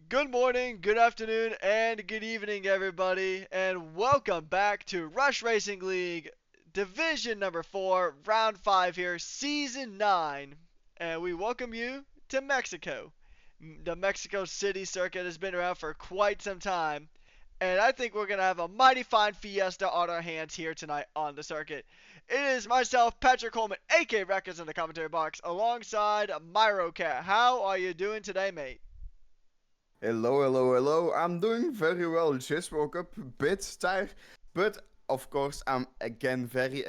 Good morning, good afternoon, and good evening, everybody, and welcome back to Rush Racing League Division number 4, Round 5 here, Season 9. And we welcome you to Mexico. The Mexico City circuit has been around for quite some time, and I think we're going to have a mighty fine fiesta on our hands here tonight on the circuit. It is myself, Patrick Coleman, aka Records in the commentary box, alongside Myro Cat. How are you doing today, mate? Hello, hello, hello. I'm doing very well. Just woke up a bit tired, but of course, I'm again very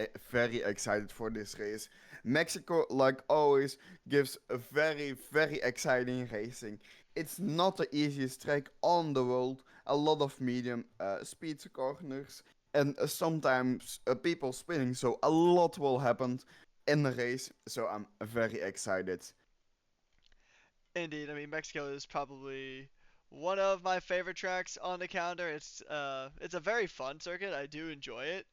excited for this race. Mexico, like always, gives a very exciting racing. It's not the easiest track on the world. A lot of medium speed corners and sometimes people spinning, so a lot will happen in the race. So I'm very excited. Indeed, I mean Mexico is probably one of my favorite tracks on the calendar. It's a very fun circuit. I do enjoy it.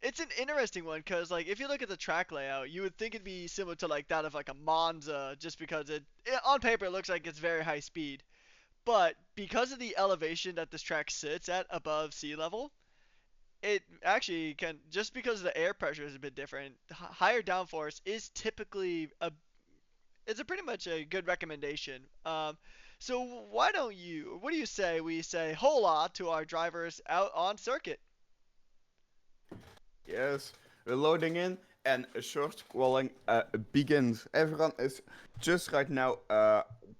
It's an interesting one because like if you look at the track layout, you would think it'd be similar to like that of like a Monza, just because it on paper it looks like it's very high speed, but because of the elevation that this track sits at above sea level, it actually can just because the air pressure is a bit different. Higher downforce is typically a it's a pretty much a good recommendation. So why don't you? What do you say we say hola to our drivers out on circuit? Yes, we're loading in and a short calling begins. Everyone is just right now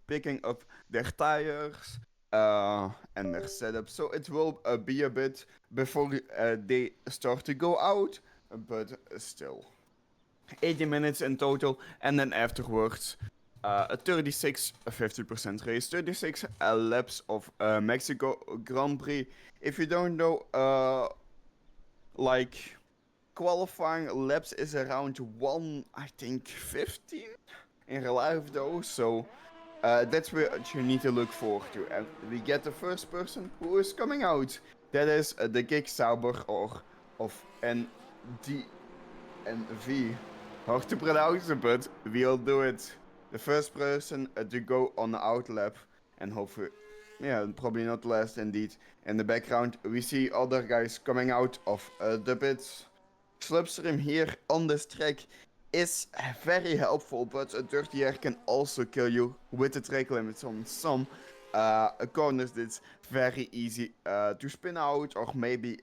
picking up their tires and their setup, so it will be a bit before they start to go out, but still. 80 minutes in total, and then afterwards, a 36 50% race, 36 laps of Mexico Grand Prix. If you don't know, like qualifying laps is around 1, I think 15 in real life though, so that's what you need to look forward to. And we get the first person who is coming out. That is the Gig Sauber or of NDNV. Hard to pronounce, but we'll do it. The first person to go on the out lap, and hopefully, yeah, probably not last indeed. In the background, we see other guys coming out of the pits. Slipstream here on this track is very helpful, but a dirty air can also kill you with the track limits on some corners. It's very easy to spin out or maybe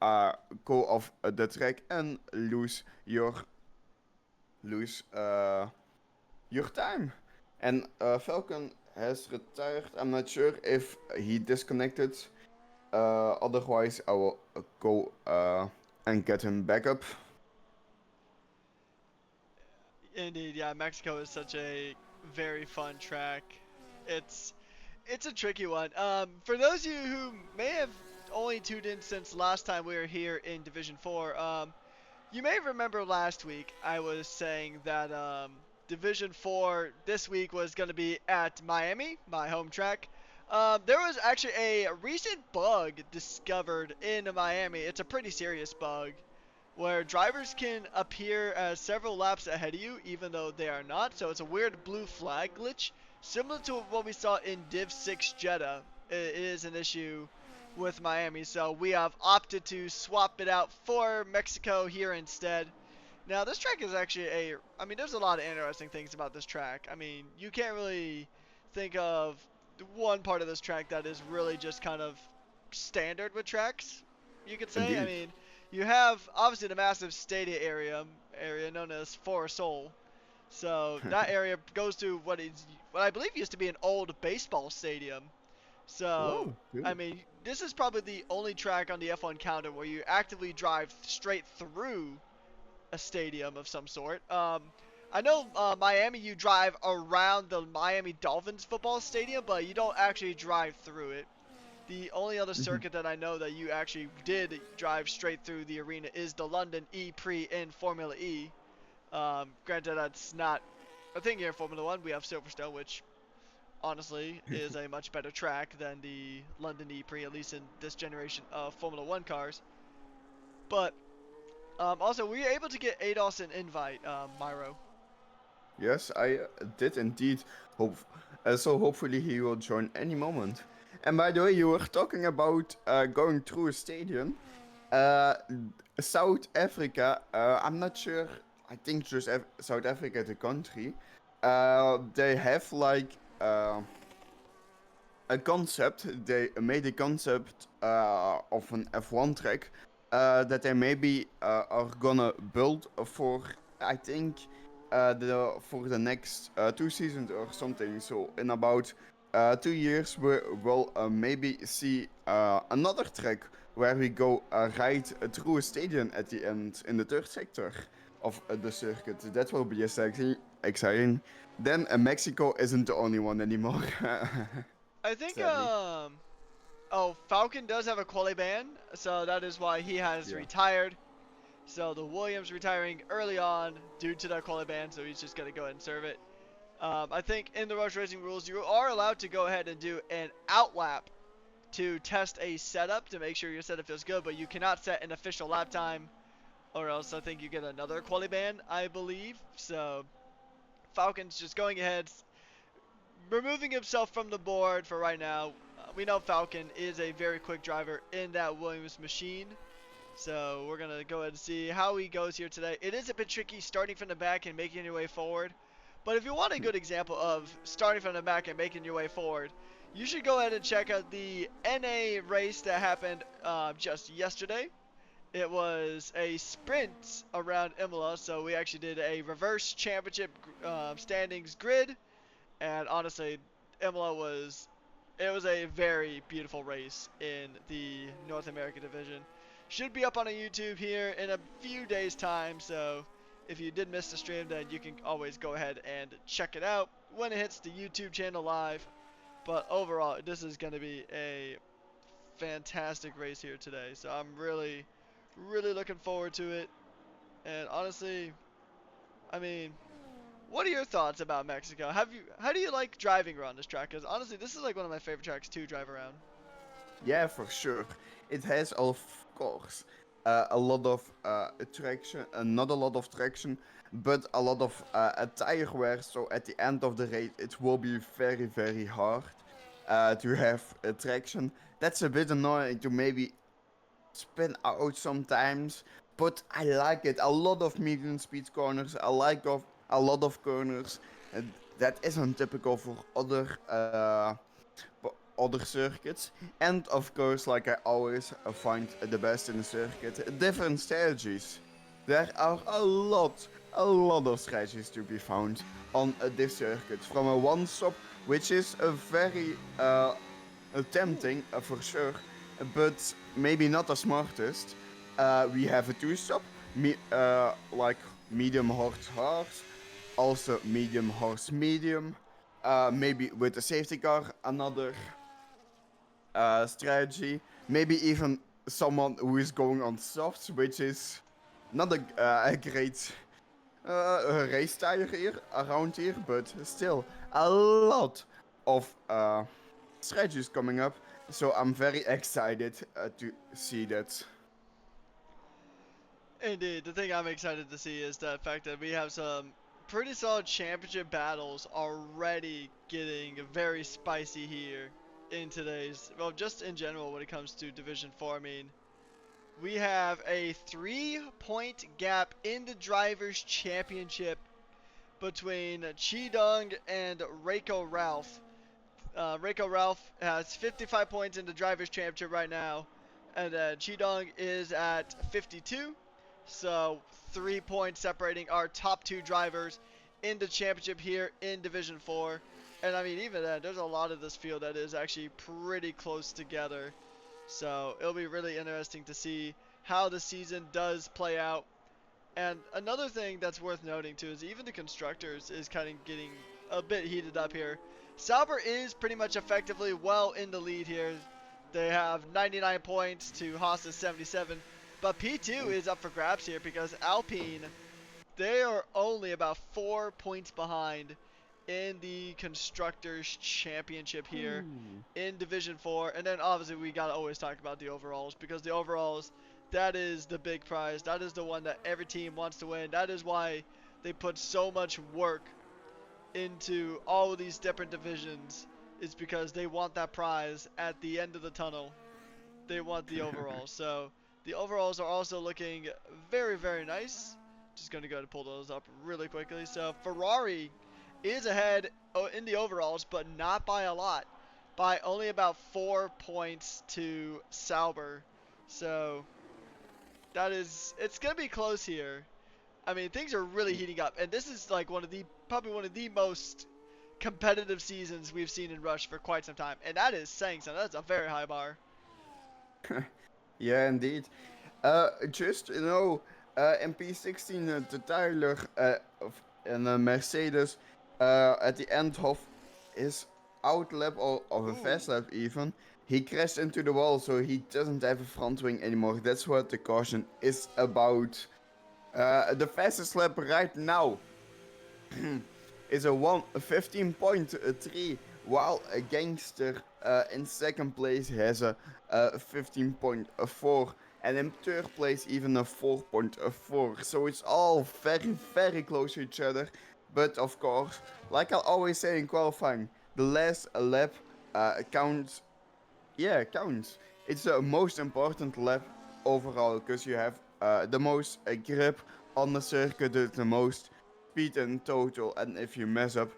go off the track and lose your time. And Falcon has retired. I'm not sure if he disconnected. Otherwise, I will go and get him back up. Indeed, yeah, Mexico is such a very fun track. It's it's a tricky one. For those of you who may have only tuned in since last time we were here in Division 4, you may remember last week I was saying that Division 4 this week was going to be at Miami, my home track. There was actually a recent bug discovered in Miami. It's a pretty serious bug where drivers can appear as several laps ahead of you even though they are not. So it's a weird blue flag glitch, similar to what we saw in Div 6 Jeddah. It is an issue with Miami, so we have opted to swap it out for Mexico here instead. Now, this track is actually I mean, there's a lot of interesting things about this track. I mean, you can't really think of one part of this track that is really just kind of standard with tracks, you could say. I Indeed. mean, you have obviously the massive stadia area known as For Soul. So that area goes to what I believe used to be an old baseball stadium. So, Whoa, I cool. mean, this is probably the only track on the F1 calendar where you actively drive straight through a stadium of some sort. I know Miami, you drive around the Miami Dolphins football stadium, but you don't actually drive through it. The only other Mhm. circuit that I know that you actually did drive straight through the arena is the London E Prix in Formula E. Granted, that's not a thing here in Formula One. We have Silverstone, which honestly is a much better track than the London E Prix, at least in this generation of Formula One cars. But also, were you able to get ADOS an invite, Myro? Yes, I did indeed. Hope. So hopefully he will join any moment. And by the way, you were talking about going through a stadium. Uh, South Africa, I'm not sure. I think just South Africa, the country. They have like a concept. They made a concept of an F1 track that they maybe are gonna build for. I think the for the next 2 seasons or something. So in about 2 years, we will maybe see another track where we go right through a stadium at the end in the third sector of the circuit. That will be exciting. Then Mexico isn't the only one anymore. I think Sadly. oh, Falcon does have a quali ban, so that is why he has Yeah. retired. So the Williams retiring early on due to that quali ban, so he's just gonna go ahead and serve it. I think in the Rush Racing rules, you are allowed to go ahead and do an outlap to test a setup to make sure your setup feels good, but you cannot set an official lap time, or else I think you get another quali ban, I believe. So Falcon's just going ahead, removing himself from the board for right now. We know Falcon is a very quick driver in that Williams machine. So we're going to go ahead and see how he goes here today. It is a bit tricky starting from the back and making your way forward. But if you want a good example of starting from the back and making your way forward, you should go ahead and check out the NA race that happened just yesterday. It was a sprint around Imola, so we actually did a reverse championship standings grid, and honestly, Imola was it was a very beautiful race in the North America division. Should be up on a YouTube here in a few days time, so if you did miss the stream, then you can always go ahead and check it out when it hits the YouTube channel live. But overall, this is going to be a fantastic race here today, so I'm really really looking forward to it. And honestly, I mean, what are your thoughts about Mexico? How do you like driving around this track? Because honestly, this is like one of my favorite tracks to drive around. Yeah, for sure. It has, of course, a lot of traction, not a lot of traction, but a lot of tire wear. So at the end of the race, it will be very, very hard to have traction. That's a bit annoying to maybe spin out sometimes, but I like it. A lot of medium speed corners. I like a lot of corners. That isn't typical for other circuits. And of course, like I always find the best in the circuit, different strategies. There are a lot of strategies to be found on this circuit. From a one stop, which is a very tempting for sure, but maybe not the smartest. We have a two stop, like medium horse horse, also medium horse medium. Maybe with a safety car, another strategy. Maybe even someone who is going on softs, which is not a great race tire here around here, but still a lot of strategies coming up. So I'm very excited to see that. Indeed, the thing I'm excited to see is the fact that we have some pretty solid championship battles already getting very spicy here in today's, well, just in general when it comes to Division 4. I mean, we have a 3 point gap in the Drivers' Championship between Chidong and Reiko Ralph. Reiko Ralph has 55 points in the Drivers' Championship right now, and Chidong is at 52. So 3 points separating our top two drivers in the championship here in Division 4. And I mean, even then, there's a lot of this field that is actually pretty close together. So it'll be really interesting to see how the season does play out. And another thing that's worth noting too is even the constructors is kind of getting a bit heated up here. Sauber is pretty much effectively well in the lead here. They have 99 points to Haas's 77. But P2 is up for grabs here because Alpine, they are only about 4 points behind in the Constructors' Championship here Ooh. in Division 4. And then obviously we got to always talk about the overalls because the overalls, that is the big prize. That is the one that every team wants to win. That is why they put so much work into all of these different divisions is because they want that prize at the end of the tunnel. They want the overalls. So the overalls are also looking very, very nice. Just going to go to pull those up really quickly. So Ferrari is ahead in the overalls, but not by a lot. By only about 4 points to Sauber. So it's going to be close here. I mean, things are really heating up. And this is like probably one of the most competitive seasons we've seen in Rush for quite some time. And that is saying something. That's a very high bar. Yeah, indeed. Just in P16, the Tyler in a Mercedes at the end of his out lap or of a Ooh. fast lap even, he crashed into the wall, so he doesn't have a front wing anymore. That's what the caution is about. The fastest lap right now is a 15.3, while a gangster in second place has a 15.4, and in third place even a 4.4. So it's all very, very close to each other. But of course, like I always say in qualifying, the last lap counts. Yeah, it counts. It's the most important lap overall because you have the most grip on the circuit, the most speed in total. And if you mess up,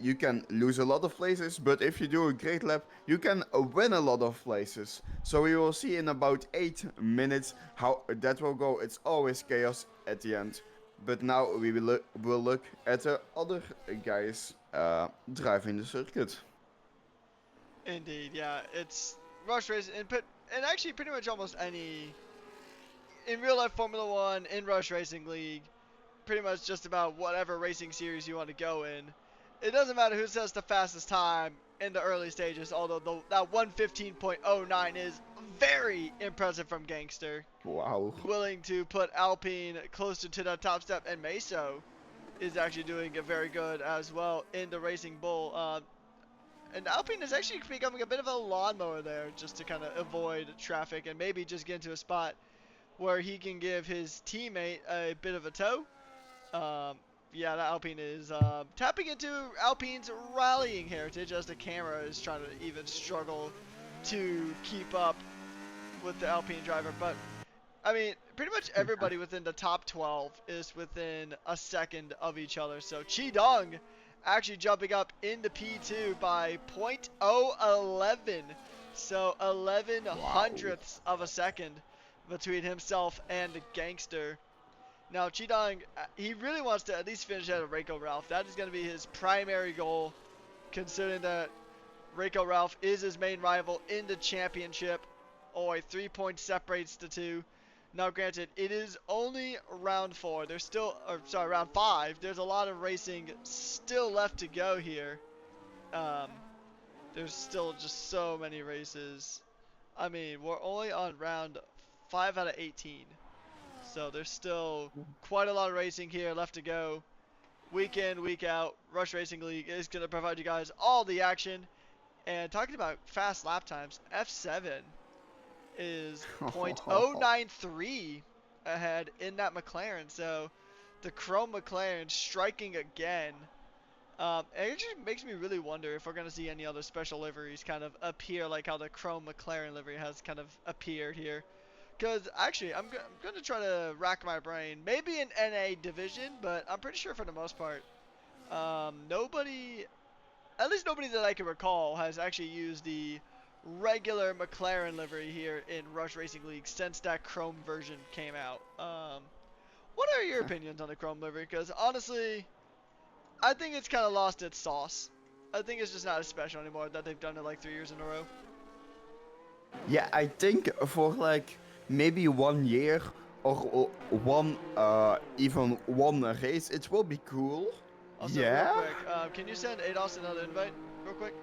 you can lose a lot of places. But if you do a great lap, you can win a lot of places. So we will see in about 8 minutes how that will go. It's always chaos at the end. But now we will look at the other guys driving the circuit. Indeed, yeah. It's Rush Race and actually pretty much almost any in real life Formula One, in Rush Racing League, pretty much just about whatever racing series you want to go in. It doesn't matter who says the fastest time in the early stages, although that 115.09 is very impressive from Gangster. Wow. Willing to put Alpine closer to the top step, and Meso is actually doing it very good as well in the Racing Bull. And Alpine is actually becoming a bit of a lawnmower there just to kind of avoid traffic and maybe just get into a spot where he can give his teammate a bit of a tow. Um, yeah, the Alpine is tapping into Alpine's rallying heritage as the camera is trying to even struggle to keep up with the Alpine driver. But I mean, pretty much everybody within the top 12 is within a second of each other. So Dong actually jumping up into P2 by .011. So 11 Wow. hundredths of a second between himself and the Gangster. Now, Dong, he really wants to at least finish ahead of Reiko Ralph. That is going to be his primary goal, considering that Reiko Ralph is his main rival in the championship. Only 3 points separates the two. Now, granted, it is only round 4. There's still, or sorry, round 5. There's a lot of racing still left to go here. Um, there's still just so many races. I mean, we're only on round 5 out of 18. So there's still quite a lot of racing here left to go. Week in, week out, Rush Racing League is going to provide you guys all the action. And talking about fast lap times, F7 is .093 ahead in that McLaren. So the Chrome McLaren striking again. It actually makes me really wonder if we're going to see any other special liveries kind of appear like how the Chrome McLaren livery has kind of appeared here. Because actually, I'm going to try to rack my brain. Maybe an NA division, but I'm pretty sure for the most part, nobody, at least nobody that I can recall, has actually used the regular McLaren livery here in Rush Racing League since that Chrome version came out. What are your opinions on the Chrome livery? Because honestly, I think it's kind of lost its sauce. I think it's just not as special anymore that they've done it like 3 years in a row. Yeah, I think for like maybe 1 year or one even one race, it will be cool. Also, real Yeah. quick, can you send ADOS another invite, real quick?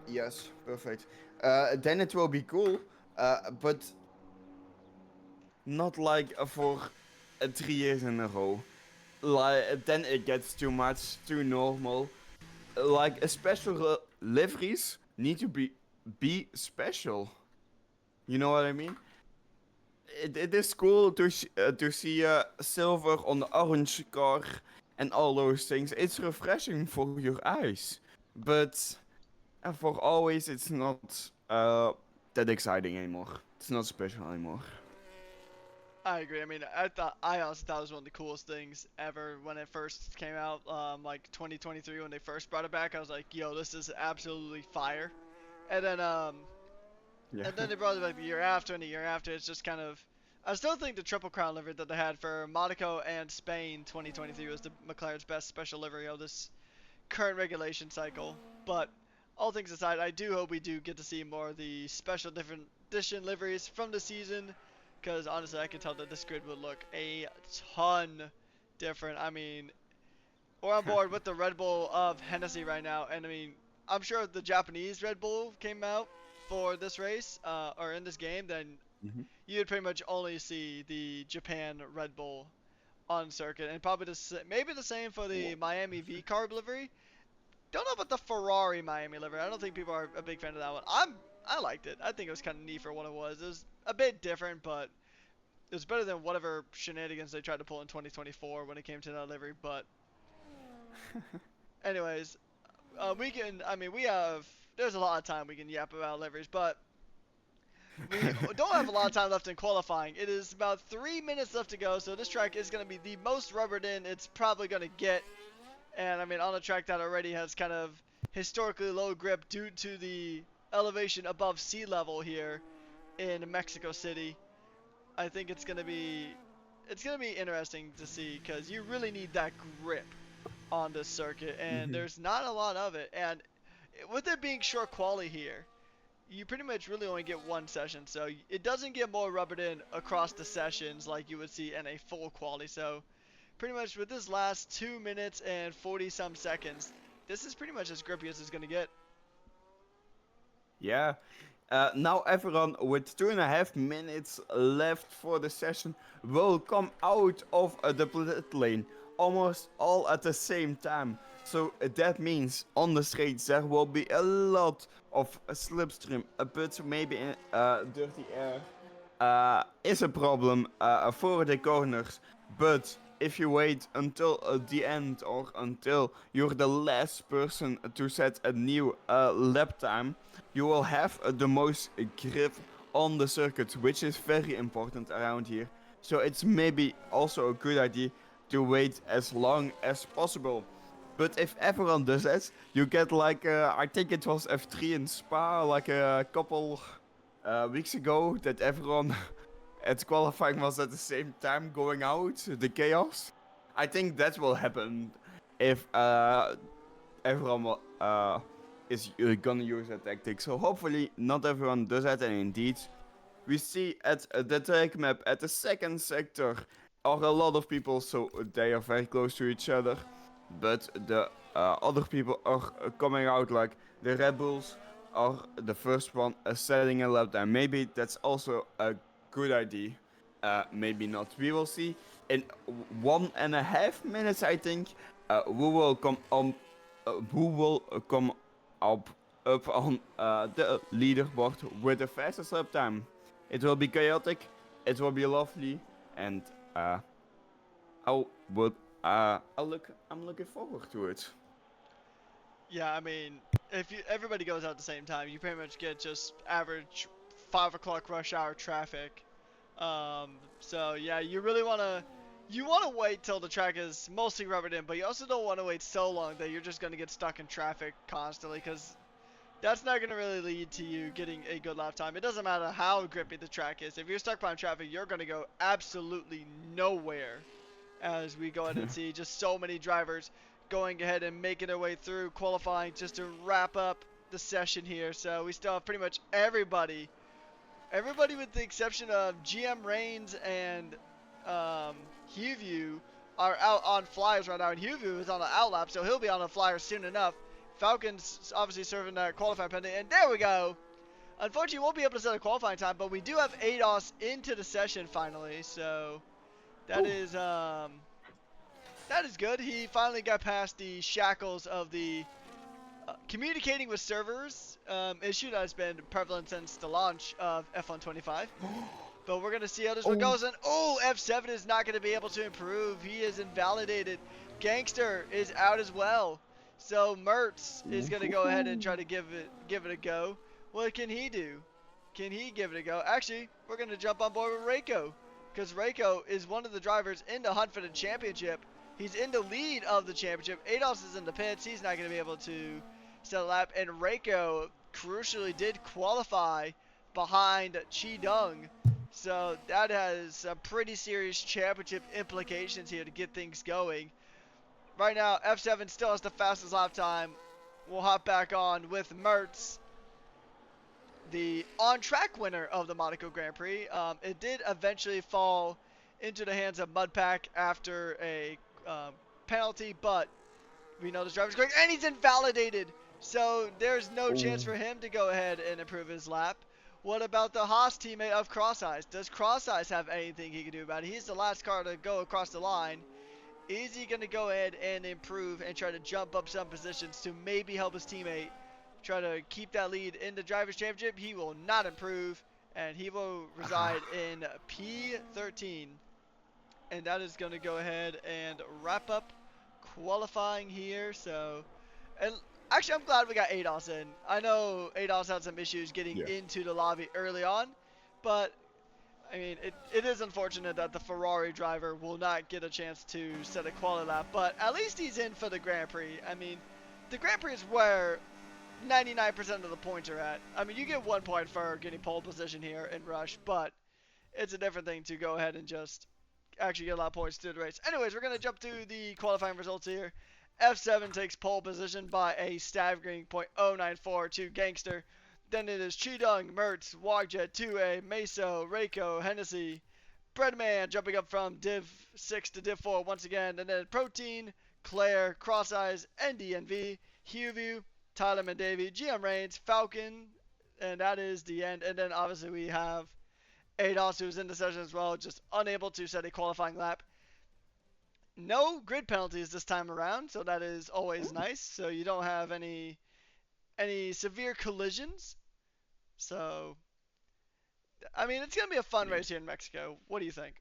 Yes, perfect. Then it will be cool, but not like for 3 years in a row. Like then it gets too much, too normal. Like special liveries need to be special. You know what I mean? It is cool to see a silver on the orange car and all those things. It's refreshing for your eyes, but for always, it's not that exciting anymore. It's not special anymore. I agree. I mean, I honestly thought it was one of the coolest things ever when it first came out, like 2023 when they first brought it back. I was like, yo, this is absolutely fire. And then Yeah. and then they brought it back the year after, and the year after. It's just kind of. I still think the Triple Crown livery that they had for Monaco and Spain 2023 was the McLaren's best special livery of this current regulation cycle. But all things aside, I do hope we do get to see more of the special different edition liveries from the season, because honestly, I can tell that this grid would look a ton different. I mean, we're on board with the Red Bull of Hennessy right now, and I mean, I'm sure if the Japanese Red Bull came out for this race, or in this game, then Hmm. you'd pretty much only see the Japan Red Bull on circuit, and probably maybe the same for the Miami V Carb livery. Don't know about the Ferrari Miami livery. I don't think people are a big fan of that one. I liked it. I think it was kind of neat for what it was. It was a bit different, but it was better than whatever shenanigans they tried to pull in 2024 when it came to that livery. But anyways, we can. I mean, we have. There's a lot of time we can yap about liveries, but we don't have a lot of time left in qualifying. It is about 3 minutes left to go, so this track is going to be the most rubbered in it's probably going to get. And I mean, on a track that already has kind of historically low grip due to the elevation above sea level here in Mexico City, I think it's gonna be interesting to see because you really need that grip on this circuit, and Hmm. there's not a lot of it. And with it being short quali here, you pretty much really only get one session, so it doesn't get more rubbered in across the sessions like you would see in a full quali. So pretty much with this last 2 minutes and 40 some seconds, this is pretty much as grippy as it's gonna get. Yeah. Now everyone with 2.5 minutes left for the session will come out of the pit lane almost all at the same time. So that means on the straights there will be a lot of slipstream, but maybe dirty air is a problem for the corners. But if you wait until the end or until you're the last person to set a new lap time, you will have the most grip on the circuit, which is very important around here. So it's maybe also a good idea to wait as long as possible. But if everyone does that, you get like I think it was F3 in Spa like a couple weeks ago that everyone at qualifying was at the same time going out, the chaos. I think that will happen if everyone is gonna use that tactic. So hopefully not everyone does that, and indeed we see at the track map at the second sector are a lot of people, so they are very close to each other. But the other people are coming out, like the Red Bulls are the first one setting a lap time. Maybe that's also a good idea. Maybe not. We will see. In 1.5 minutes, I think, who will come on. Who will come up on the leaderboard with the fastest lap time? It will be chaotic. It will be lovely, and uh, I would. I'm looking forward to it. Yeah, I mean, if everybody goes out at the same time, you pretty much get just average 5 o'clock rush hour traffic. So yeah, you wanna wait till the track is mostly rubbered in, but you also don't want to wait so long that you're just gonna get stuck in traffic constantly, because that's not gonna really lead to you getting a good lap time. It doesn't matter how grippy the track is. If you're stuck behind traffic, you're gonna go absolutely nowhere. As we go ahead and see just so many drivers going ahead and making their way through qualifying just to wrap up the session here. So we still have pretty much everybody with the exception of GM Reigns and Hugh are out on flyers right now, and Hugh is on an outlap, so he'll be on a flyer soon enough. Falcons obviously serving that qualifying pending, and there we go. Unfortunately, we won't be able to set a qualifying time, but we do have ADOS into the session finally, so that Ooh. is that is good. He finally got past the shackles of the communicating with servers issue that has been prevalent since the launch of F125. But we're going to see how this one Oh, goes. And oh, F7 is not going to be able to improve. He is invalidated. Gangster is out as well. So Mertz is going to go ahead and try to give it a go. What can he do? Can he give it a go? Actually, we're going to jump on board with Reiko. Because Reiko is one of the drivers in the hunt for the championship. He's in the lead of the championship. Ados is in the pits. He's not going to be able to set a lap. And Reiko crucially did qualify behind Chi Dung. So that has some pretty serious championship implications here to get things going. Right now, F7 still has the fastest lap time. We'll hop back on with Mertz, the on-track winner of the Monaco Grand Prix. It did eventually fall into the hands of Mudpack after a penalty, but we know this driver's quick, and he's invalidated. So there's no chance oh, for him to go ahead and improve his lap. What about the Haas teammate of Cross Eyes? Does Cross Eyes have anything he can do about it? He's the last car to go across the line. Is he going to go ahead and improve and try to jump up some positions to maybe help his teammate try to keep that lead in the Drivers' Championship? He will not improve, and he will reside ah, in P13. And that is going to go ahead and wrap up qualifying here. So, and actually, I'm glad we got ADOS in. I know ADOS had some issues getting yeah. into the lobby early on, but I mean, it is unfortunate that the Ferrari driver will not get a chance to set a quali lap, but at least he's in for the Grand Prix. I mean, the Grand Prix is where 99% of the points are at. I mean, you get 1 point for getting pole position here in Rush, but it's a different thing to go ahead and just actually get a lot of points through the race. Anyways, we're going to jump to the qualifying results here. F7 takes pole position by a staggering .094 to Gangster. Then it is Chidung, Mertz, Wogjet, 2A, Meso, Reiko, Hennessy, Breadman jumping up from Div 6 to Div 4 once again. And then Protein, Claire, Cross Eyes, NDNV, Hugh, Tyler Mandavy, GM Reigns, Falcon, and that is the end. And then obviously we have Ados, who's in the session as well, just unable to set a qualifying lap. No grid penalties this time around, so that is always nice. So you don't have any severe collisions. So I mean, it's gonna be a fun race here in Mexico. What do you think?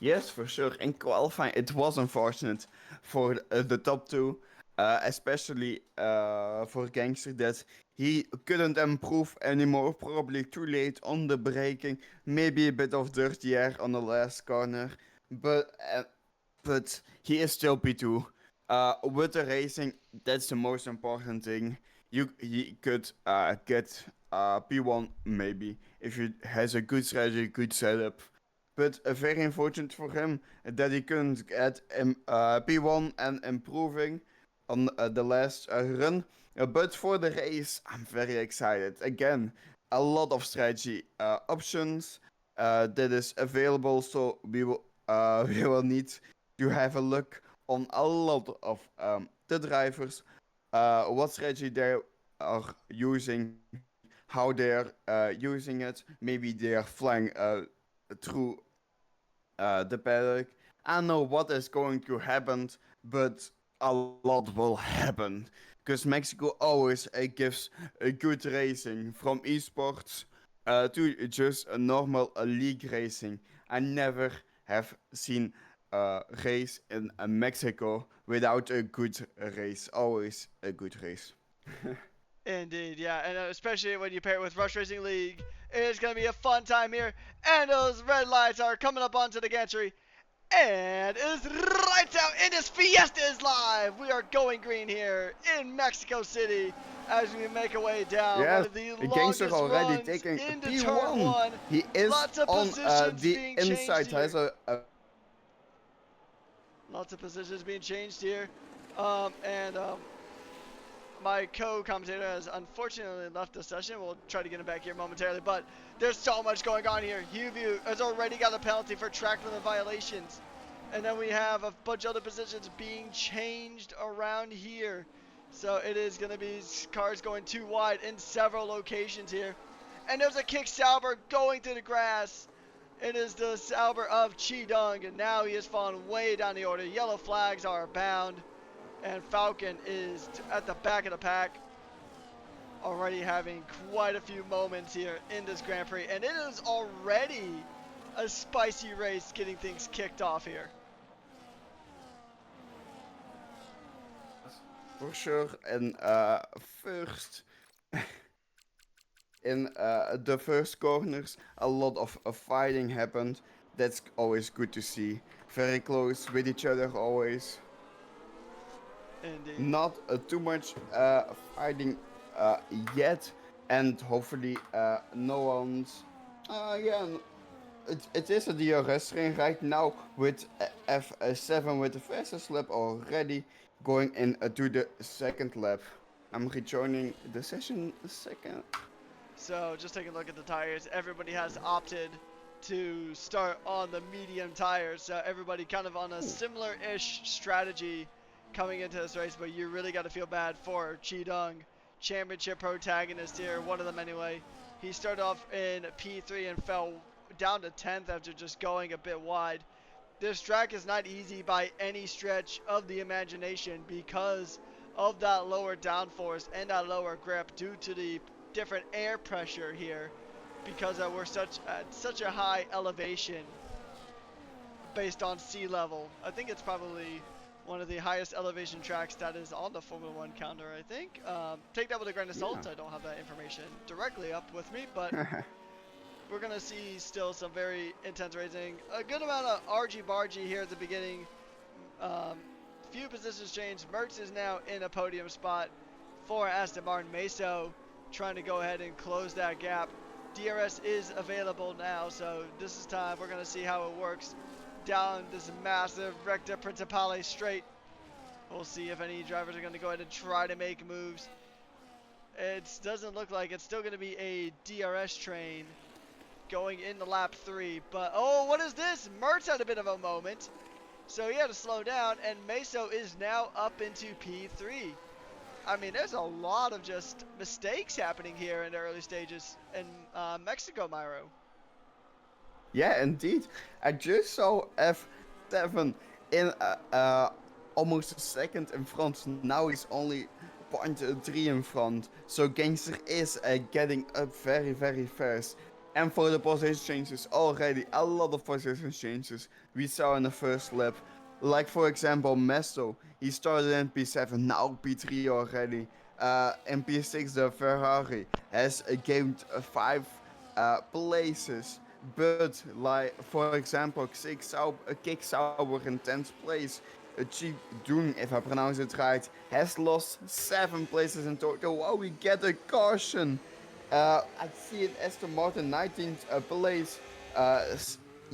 Yes, for sure. In qualifying, it was unfortunate for the top two, especially for Gangster that he couldn't improve anymore. Probably too late on the braking, maybe a bit of dirty air on the last corner, but uh, but he is still P2. With the racing, that's the most important thing. He could get P1 maybe if he has a good strategy, good setup. But very unfortunate for him that he couldn't get P1 and improving on the last run. But for the race, I'm very excited. Again, a lot of strategy options that is available, so we will need to have a look on a lot of the drivers, what strategy they are using, how they're using it. Maybe they are flying through the paddock. I know what is going to happen, but a lot will happen. Because Mexico always gives a good racing from esports to just a normal league racing. I never have seen a race in Mexico without a good race. Always a good race. Indeed, yeah, and especially when you pair it with Rush Racing League, it's gonna be a fun time here. And those red lights are coming up onto the gantry. And it is right out, and this Fiesta is live. We are going green here in Mexico City as we make our way down one Yes, of the Gangster longest already runs taking into turn P1. one. He is Lots of on positions the being changed inside. here. Has a Lots of positions being changed here. And my co-commentator has unfortunately left the session. We'll try to get him back here momentarily, but there's so much going on here. Hugh has already got a penalty for track limit violations. And then we have a bunch of other positions being changed around here. So it is going to be cars going too wide in several locations here. And there's a kick Sauber going through the grass. It is the Sauber of Chidung, and now he has fallen way down the order. Yellow flags are bound, and Falcon is at the back of the pack. already having quite a few moments here in this Grand Prix, and it is already a spicy race getting things kicked off here. For sure. And first, in the first corners, a lot of fighting happened. That's always good to see. Very close with each other always. Indeed. Not too much fighting uh, yet, and hopefully no one's. Yeah, it is a DRS train right now with F7 with the fastest lap already going into the second lap. I'm rejoining the session a second. So just taking a look at the tires, everybody has opted to start on the medium tires. So everybody kind of on a similar-ish strategy coming into this race, but you really got to feel bad for Chidong, championship protagonist here, one of them anyway. He started off in P3 and fell down to 10th after just going a bit wide. This track is not easy by any stretch of the imagination because of that lower downforce and that lower grip due to the different air pressure here because we're at such a high elevation based on sea level. I think it's probably one of the highest elevation tracks that is on the Formula One calendar, I think. Take that with a grain of salt. I don't have that information directly up with me, but Yeah. we're going to see still some very intense racing. A good amount of argy-bargy here at the beginning. Um, few positions changed. Merckx is now in a podium spot for Aston Martin. Meso trying to go ahead and close that gap. DRS is available now, so this is time. We're going to see how it works down this massive Recta Principale straight. We'll see if any drivers are going to go ahead and try to make moves. It doesn't look like it's still going to be a DRS train going into lap 3. But, oh, what is this? Mertz had a bit of a moment. So he had to slow down, and Meso is now up into P3. I mean, there's a lot of just mistakes happening here in the early stages in Mexico, Myro. Yeah, indeed. I just saw F7 in almost a second in front. Now he's only 0.3 in front. So Gangster is getting up very, very fast. And for the position changes, already a lot of position changes we saw in the first lap. Like for example, Mesto, he started in P7, now P3 already. In P6, the Ferrari has gained 5 places. But like for example, Kick Sauber in 10th place. Chi Dung, if I pronounce it right, has lost 7 places in total. Wow, we get a caution. I see it Aston Martin 19th place.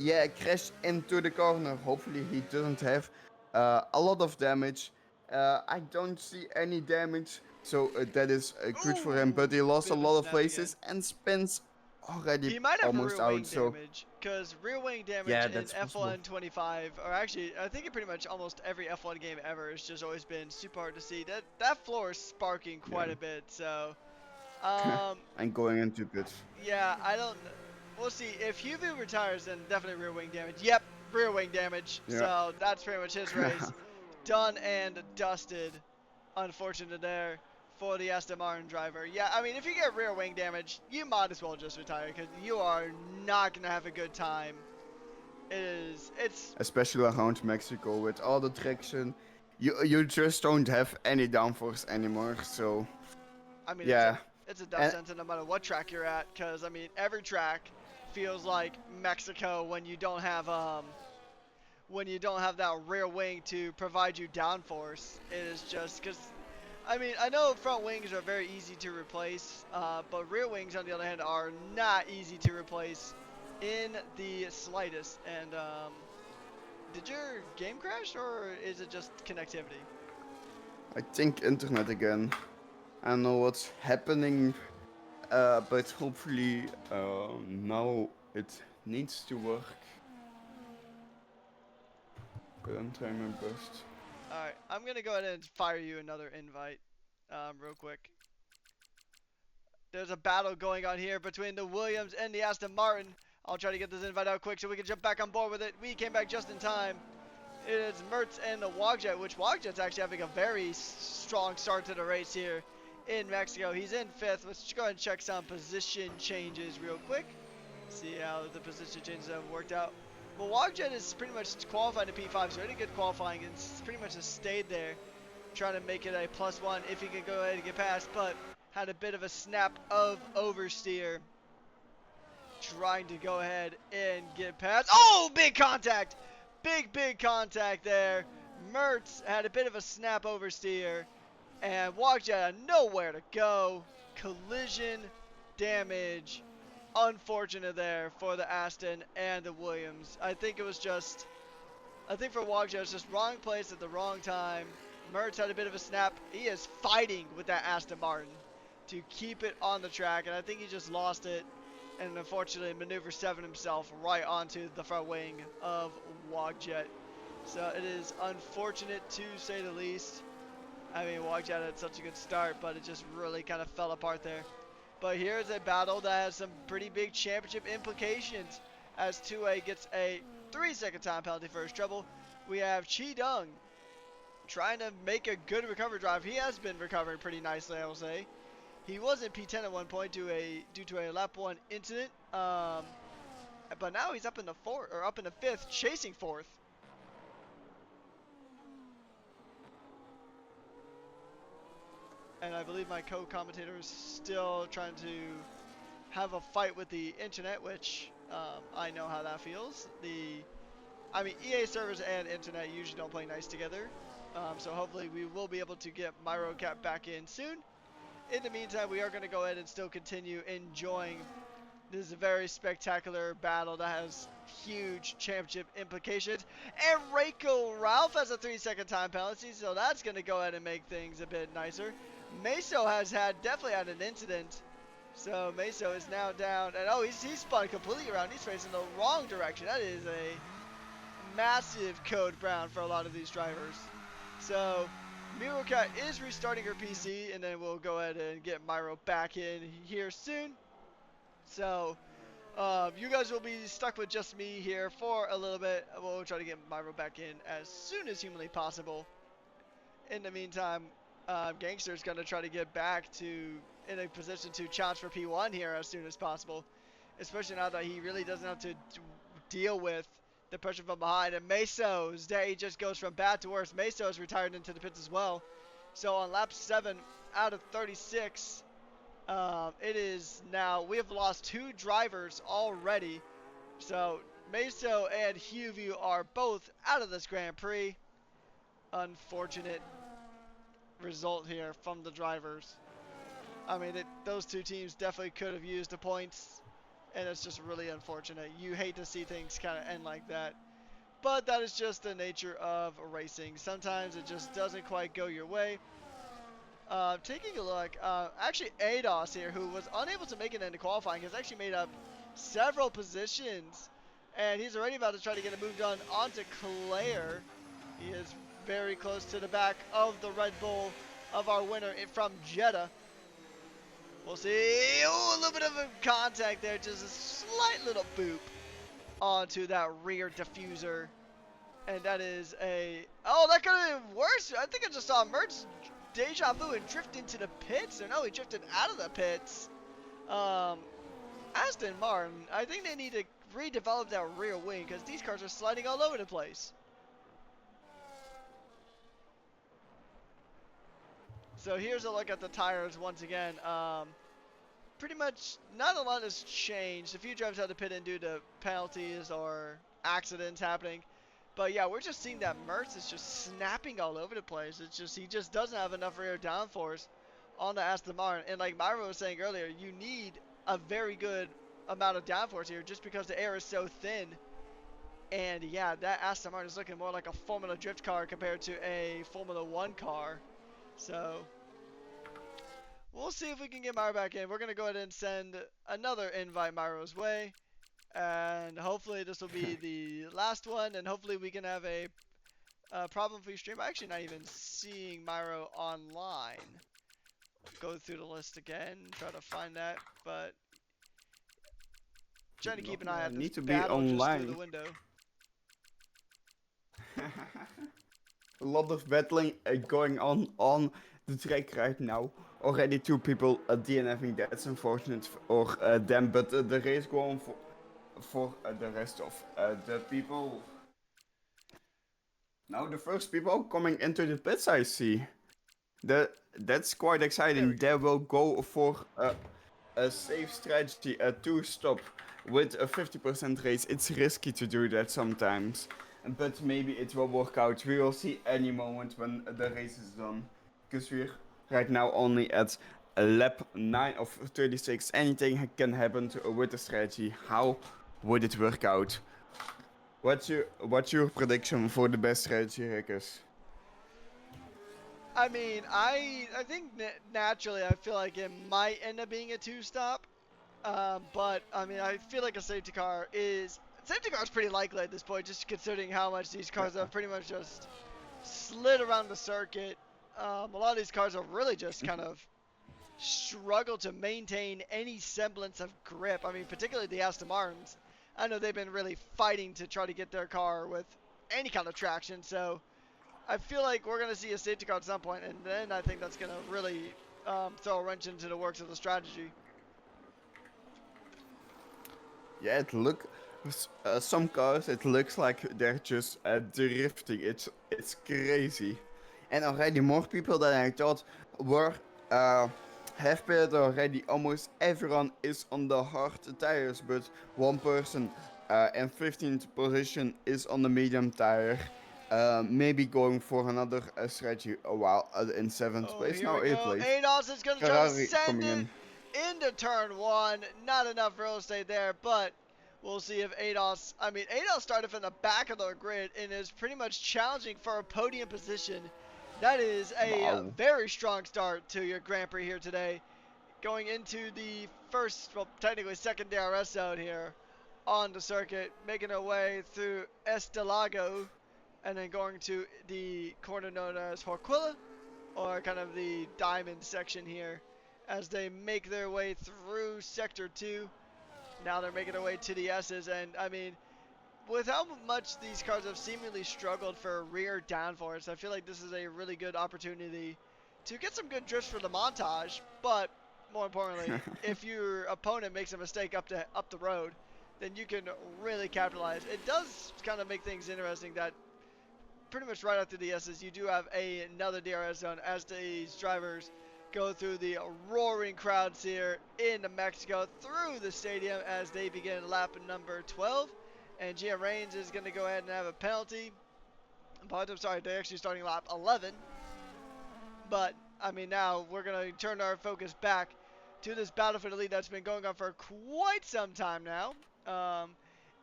Yeah, crashed into the corner. Hopefully he doesn't have a lot of damage. I don't see any damage, so that is good for him. Ooh, But he lost bit a of a lot of snap again. places and spins already He might have almost rear out. wing So damage, because rear wing damage yeah, in that's possible. F1 25, or actually, I think in pretty much almost every F1 game ever, has just always been super hard to see. That floor is sparking quite Yeah, a bit, so um, I'm going into pits. yeah, I don't. We'll see. If Huvu retires, then definitely rear wing damage. Yep, rear wing damage. Yeah. So that's pretty much his race. Done and dusted. Unfortunate there for the Aston Martin driver. Yeah, I mean, if you get rear wing damage, you might as well just retire because you are not going to have a good time. It's, Especially around Mexico with all the traction. You just don't have any downforce anymore. So I mean, yeah, it's a death and sentence no matter what track you're at because, I mean, every track feels like Mexico when you don't have that rear wing to provide you downforce. It is just because, I mean, I know front wings are very easy to replace, but rear wings, on the other hand, are not easy to replace in the slightest. And did your game crash, or is it just connectivity? I think internet again. I don't know what's happening, but hopefully now it needs to work. Gonna try my best. All right, I'm gonna go ahead and fire you another invite, real quick. There's a battle going on here between the Williams and the Aston Martin. I'll try to get this invite out quick so we can jump back on board with it. We came back just in time. It is Mertz and the Wogjet, which Wogjet's actually having a very strong start to the race here in Mexico. He's in 5th. Let's go ahead and check some position changes real quick. See how the position changes have worked out. Well, Wogjet is pretty much qualified to P5, so already good qualifying, and pretty much just stayed there, trying to make it a +1 if he can go ahead and get past, but had a bit of a snap of oversteer, trying to go ahead and get past. Oh, big contact! Big contact there. Mertz had a bit of a snap oversteer, and Wogjet had nowhere to go. Collision damage. Unfortunate there for the Aston and the Williams. I think for Wogjet, it was just wrong place at the wrong time. Mertz had a bit of a snap. He is fighting with that Aston Martin to keep it on the track, and I think he just lost it, and unfortunately maneuver 7 himself right onto the front wing of Wogjet. So it is unfortunate to say the least. I mean, Wogjet had such a good start, but it just really kind of fell apart there. But here's a battle that has some pretty big championship implications, as 2A gets a 3-second time penalty for his trouble. We have Chi Dung trying to make a good recovery drive. He has been recovering pretty nicely, I will say. He was in P10 at one point due to a lap 1 incident, but now he's up in the 5th, chasing 4th. And I believe my co-commentator is still trying to have a fight with the internet, which I know how that feels. EA servers and internet usually don't play nice together. So hopefully we will be able to get MyroCat back in soon. In the meantime, we are going to go ahead and still continue enjoying this very spectacular battle that has huge championship implications. And Reiko Ralph has a 3-second time penalty, so that's going to go ahead and make things a bit nicer. Meso has definitely had an incident. So Meso is now down, and he's spun completely around. He's facing the wrong direction. That is a massive code brown for a lot of these drivers. So MiroCat is restarting her PC, and then we'll go ahead and get Myro back in here soon. So you guys will be stuck with just me here for a little bit. We'll try to get Myro back in as soon as humanly possible. In the meantime, Gangster's going to try to get back in a position to challenge for P1 here as soon as possible, especially now that he really doesn't have to deal with the pressure from behind. And Meso's day just goes from bad to worse. Meso is retired into the pits as well. So on lap 7 out of 36, it is now, we have lost 2 drivers already. So Meso and Huvie are both out of this Grand Prix. Unfortunate result here from the drivers. I mean, those 2 teams definitely could have used the points, and it's just really unfortunate. You hate to see things kind of end like that, but that is just the nature of racing. Sometimes it just doesn't quite go your way. Taking a look, actually ADOS here, who was unable to make it into qualifying, has actually made up several positions, and he's already about to try to get a move done onto Claire. He is very close to the back of the Red Bull of our winner from Jeddah. We'll see. Oh, a little bit of a contact there, just a slight little boop onto that rear diffuser. And that is that could have been worse. I think I just saw Mertz deja vu and drift into the pits. Or no, he drifted out of the pits. Aston Martin, I think they need to redevelop that rear wing, because these cars are sliding all over the place. So here's a look at the tires once again. Pretty much not a lot has changed. A few drivers had to pit in due to penalties or accidents happening. But yeah, we're just seeing that Mertz is just snapping all over the place. It's just, he just doesn't have enough rear downforce on the Aston Martin. And like Myra was saying earlier, you need a very good amount of downforce here just because the air is so thin. And yeah, that Aston Martin is looking more like a Formula Drift car compared to a Formula 1 car. So we'll see if we can get Myro back in. We're going to go ahead and send another invite Myro's way. And hopefully this will be the last one. And hopefully we can have a problem-free stream. I'm actually not even seeing Myro online. Go through the list again, try to find that. But trying to keep an eye on this battle just through the window. a lot of battling going on the track right now. Already two people DNFing. That's unfortunate for them, but the race go on for the rest of the people. Now the first people coming into the pits, I see. That's quite There we exciting. go. They will go for a safe strategy, a two-stop with a 50% race. It's risky to do that sometimes, but maybe it will work out. We will see any moment when the race is done, because we're right now only at a lap 9 of 36. Anything can happen with the strategy. How would it work out? What's your prediction for the best strategy, Rickers? I mean, I think naturally I feel like it might end up being a two stop. But I mean, I feel like a safety car is pretty likely at this point, just considering how much these cars Yeah. have pretty much just slid around the circuit. A lot of these cars have really just kind of struggled to maintain any semblance of grip. I mean, particularly the Aston Martins. I know they've been really fighting to try to get their car with any kind of traction. So I feel like we're going to see a safety car at some point, and then I think that's going to really throw a wrench into the works of the strategy. Yeah, some cars it looks like they're just drifting. It's crazy, and already more people than I thought were uh, have pitted already. Almost everyone is on the hard tires, but one person in 15th position is on the medium tire. Maybe going for another strategy a while in seventh Oh, place. here Now we eighth go. place. Ados is going to try to Ferrari send coming it in. into turn one. Not enough real estate there, but we'll see if Ados. I mean, Ados started from the back of the grid and is pretty much challenging for a podium position. That is a Wow. very strong start to your Grand Prix here today. Going into the first, well, technically second DRS zone here on the circuit, making our way through Estelago and then going to the corner known as Horquilla, or kind of the diamond section here, as they make their way through Sector 2. Now they're making their way to the S's, and I mean, with how much these cars have seemingly struggled for rear downforce, I feel like this is a really good opportunity to get some good drifts for the montage. But more importantly, if your opponent makes a mistake up the road, then you can really capitalize. It does kind of make things interesting that pretty much right after the S's, you do have another DRS zone as these drivers go through the roaring crowds here in Mexico through the stadium as they begin lap number 12. And Gia Reigns is going to go ahead and have a penalty. But I'm sorry, they're actually starting lap 11. But I mean, now we're going to turn our focus back to this battle for the lead that's been going on for quite some time now. Um,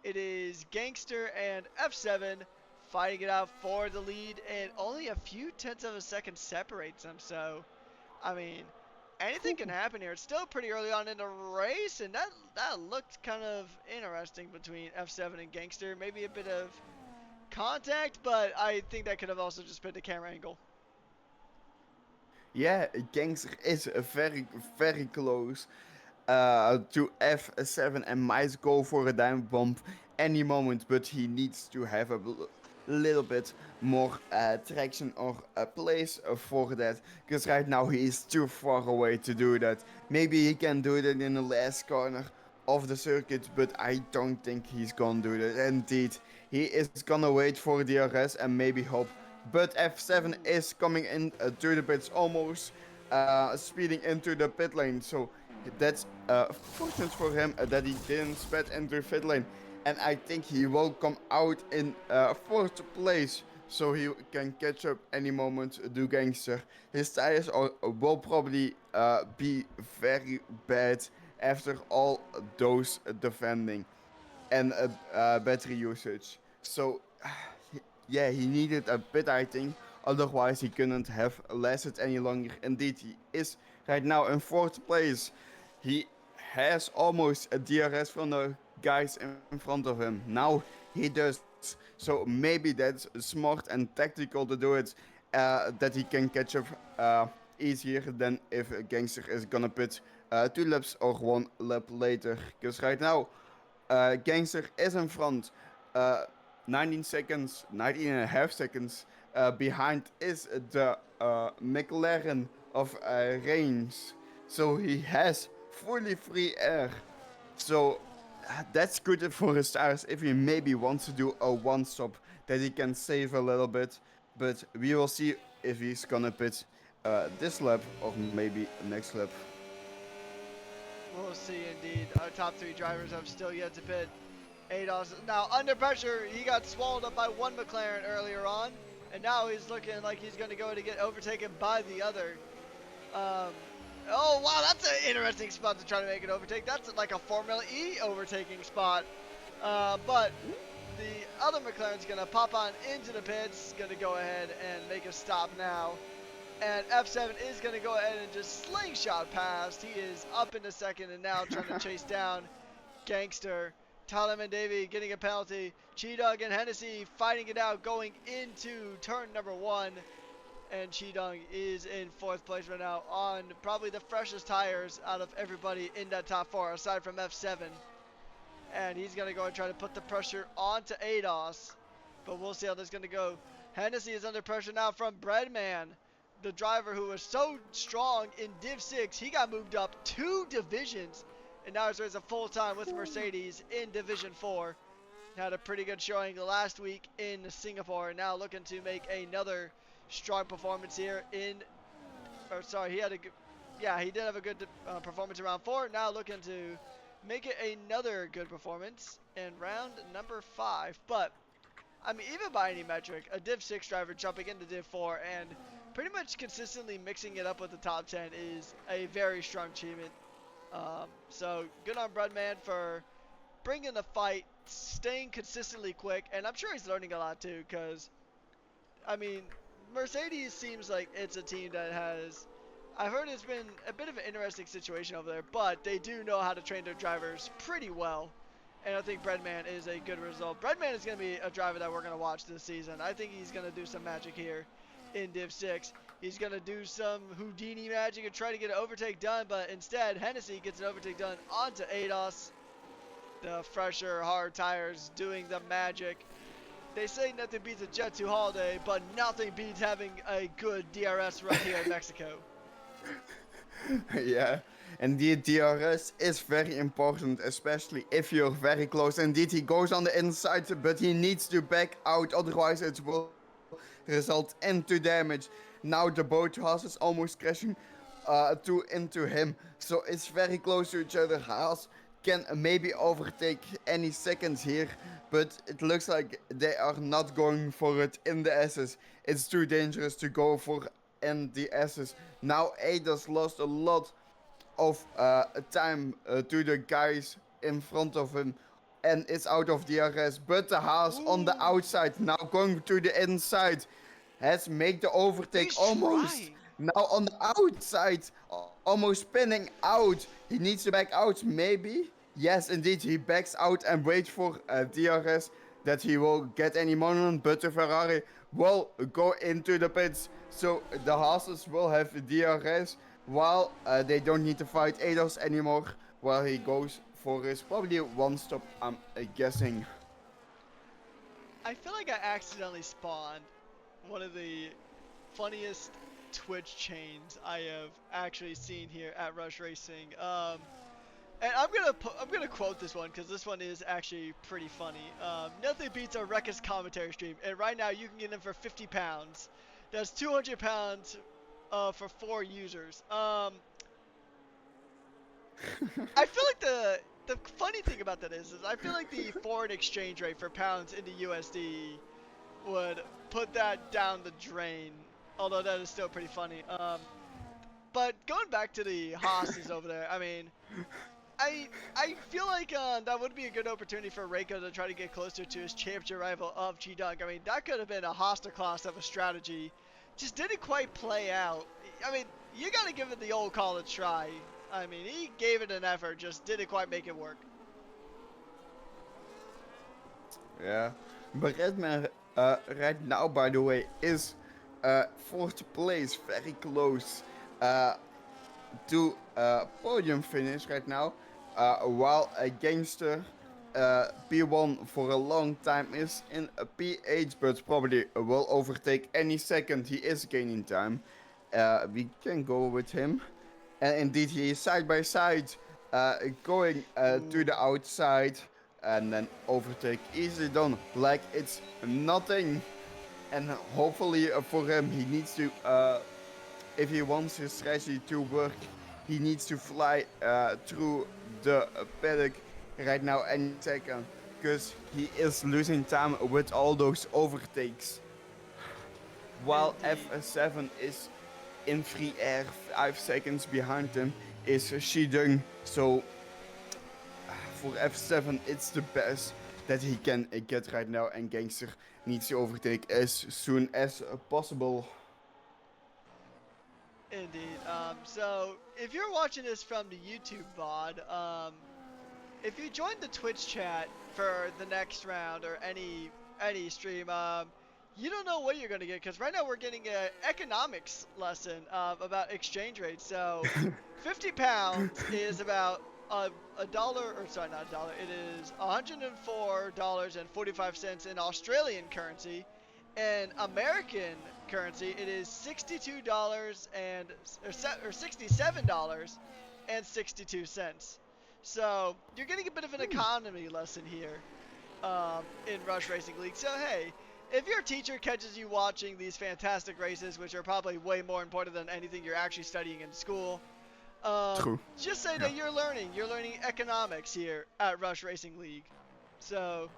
it is Gangster and F7 fighting it out for the lead, and only a few tenths of a second separates them. So, I mean, anything can happen here. It's still pretty early on in the race, and that looked kind of interesting between F7 and Gangster. Maybe a bit of contact, but I think that could have also just been the camera angle. Yeah, Gangster is very, very close to F7 and might go for a dive bomb any moment, but he needs to have a little bit more traction or a place for that, because right now he is too far away to do that. Maybe he can do that in the last corner of the circuit, but I don't think he's gonna do that. Indeed, he is gonna wait for DRS and maybe hope. But F7 Ooh. is coming in to the pits, almost speeding into the pit lane. So that's fortunate for him that he didn't sped into pit lane. And I think he will come out in fourth place, so he can catch up any moment. Do Gangster. His tires will probably be very bad after all those defending and battery usage. So, yeah, he needed a bit, I think. Otherwise, he couldn't have lasted any longer. Indeed, he is right now in fourth place. He has almost a DRS from the guys in front of him. Now he does. So maybe that's smart and tactical to do it. That he can catch up easier than if a Gangster is gonna put 2 laps or 1 lap later. Because right now, Gangster is in front. Uh, 19 seconds, 19 and a half seconds behind is the McLaren of Reigns. So he has fully free air. So that's good for his tires if he maybe wants to do a one stop that he can save a little bit. But we will see if he's gonna pit this lap or maybe next lap. We'll see indeed. Our top three drivers have still yet to pit. Ados now under pressure. He got swallowed up by one McLaren earlier on, and now he's looking like he's going to go to get overtaken by the other. Um, oh wow, that's an interesting spot to try to make an overtake. That's like a Formula E overtaking spot. But the other McLaren's going to pop on into the pits, going to go ahead and make a stop now. And F7 is going to go ahead and just slingshot past. He is up into second and now trying to chase down Gangster. Tyler Davey getting a penalty. Cheetah and Hennessy fighting it out going into turn number one. And Cheetah is in fourth place right now on probably the freshest tires out of everybody in that top four aside from F7. And he's going to go and try to put the pressure onto ADOS. But we'll see how this is going to go. Hennessy is under pressure now from Breadman, the driver who was so strong in Div 6. He got moved up 2 divisions and now he's a full time with Mercedes in Division 4. Had a pretty good showing last week in Singapore, and now looking to make another strong performance here in. Or sorry, he had a good. Yeah, he did have a good performance in round 4. Now looking to make it another good performance in round number 5. But I mean, even by any metric, a Div 6 driver jumping into Div 4 and pretty much consistently mixing it up with the top 10 is a very strong achievement. So good on Breadman for bringing the fight, staying consistently quick, and I'm sure he's learning a lot too. Because I mean, Mercedes seems like it's a team that has. I've heard it's been a bit of an interesting situation over there, but they do know how to train their drivers pretty well. And I think Breadman is a good result. Breadman is going to be a driver that we're going to watch this season. I think he's going to do some magic here in Div 6. He's going to do some Houdini magic and try to get an overtake done, but instead, Hennessy gets an overtake done onto ADOS. The fresher, hard tires doing the magic. They say nothing beats a Jet 2 holiday, but nothing beats having a good DRS run here in Mexico. Yeah, indeed, DRS is very important, especially if you're very close. Indeed, he goes on the inside, but he needs to back out, otherwise it will result into damage. Now the both Haas is almost crashing into him, so it's very close to each other. Haas can maybe overtake any seconds here, but it looks like they are not going for it in the S's. It's too dangerous to go for in the S's. Now Adas lost a lot of time to the guys in front of him and is out of DRS. But the Haas on the outside, now going to the inside, has made the overtake He's almost. trying. Now on the outside, almost spinning out. He needs to back out, maybe? Yes, indeed, he backs out and waits for DRS that he will get any moment, but the Ferrari will go into the pits. So the Haas's will have DRS while they don't need to fight ADOS anymore, while he goes for his probably one stop, I'm guessing. I feel like I accidentally spawned one of the funniest Twitch chains I have actually seen here at Rush Racing. And I'm gonna quote this one because this one is actually pretty funny. Nothing beats a Rekkus commentary stream, and right now you can get them for £50. That's £200 for 4 users. I feel like the funny thing about that is I feel like the foreign exchange rate for pounds into USD would put that down the drain. Although that is still pretty funny. But going back to the Haas's over there, I mean, I feel like that would be a good opportunity for Reiko to try to get closer to his championship rival of G-Dunk. I mean, that could have been a Hoster class of a strategy. Just didn't quite play out. I mean, you got to give it the old college try. I mean, he gave it an effort, just didn't quite make it work. Yeah, but Redman right now, by the way, is fourth place, very close to podium finish right now, while a Gangster P1 for a long time, is in a P8, but probably will overtake any second. He is gaining time. We can go with him. And indeed, he is side by side, going to Ooh. the outside, and then overtake easily done, like it's nothing. And hopefully for him, he needs to, if he wants his strategy to work, he needs to fly through the paddock right now any second, because he is losing time with all those overtakes. While Indeed. F7 is in free air, 5 seconds behind him is Shidung. So for F7, it's the best that he can get right now, and Gangster needs to overtake as soon as possible. Indeed. So if you're watching this from the YouTube VOD, if you join the Twitch chat for the next round or any stream, you don't know what you're gonna get because right now we're getting an economics lesson about exchange rates. So, 50 pounds is about a dollar, or sorry, not a dollar. It is $104.45 in Australian currency. In American currency, it is $62 or $67.62. So you're getting a bit of an economy lesson here in Rush Racing League. So hey, if your teacher catches you watching these fantastic races, which are probably way more important than anything you're actually studying in school, True. just say Yeah. that you're learning. You're learning economics here at Rush Racing League. So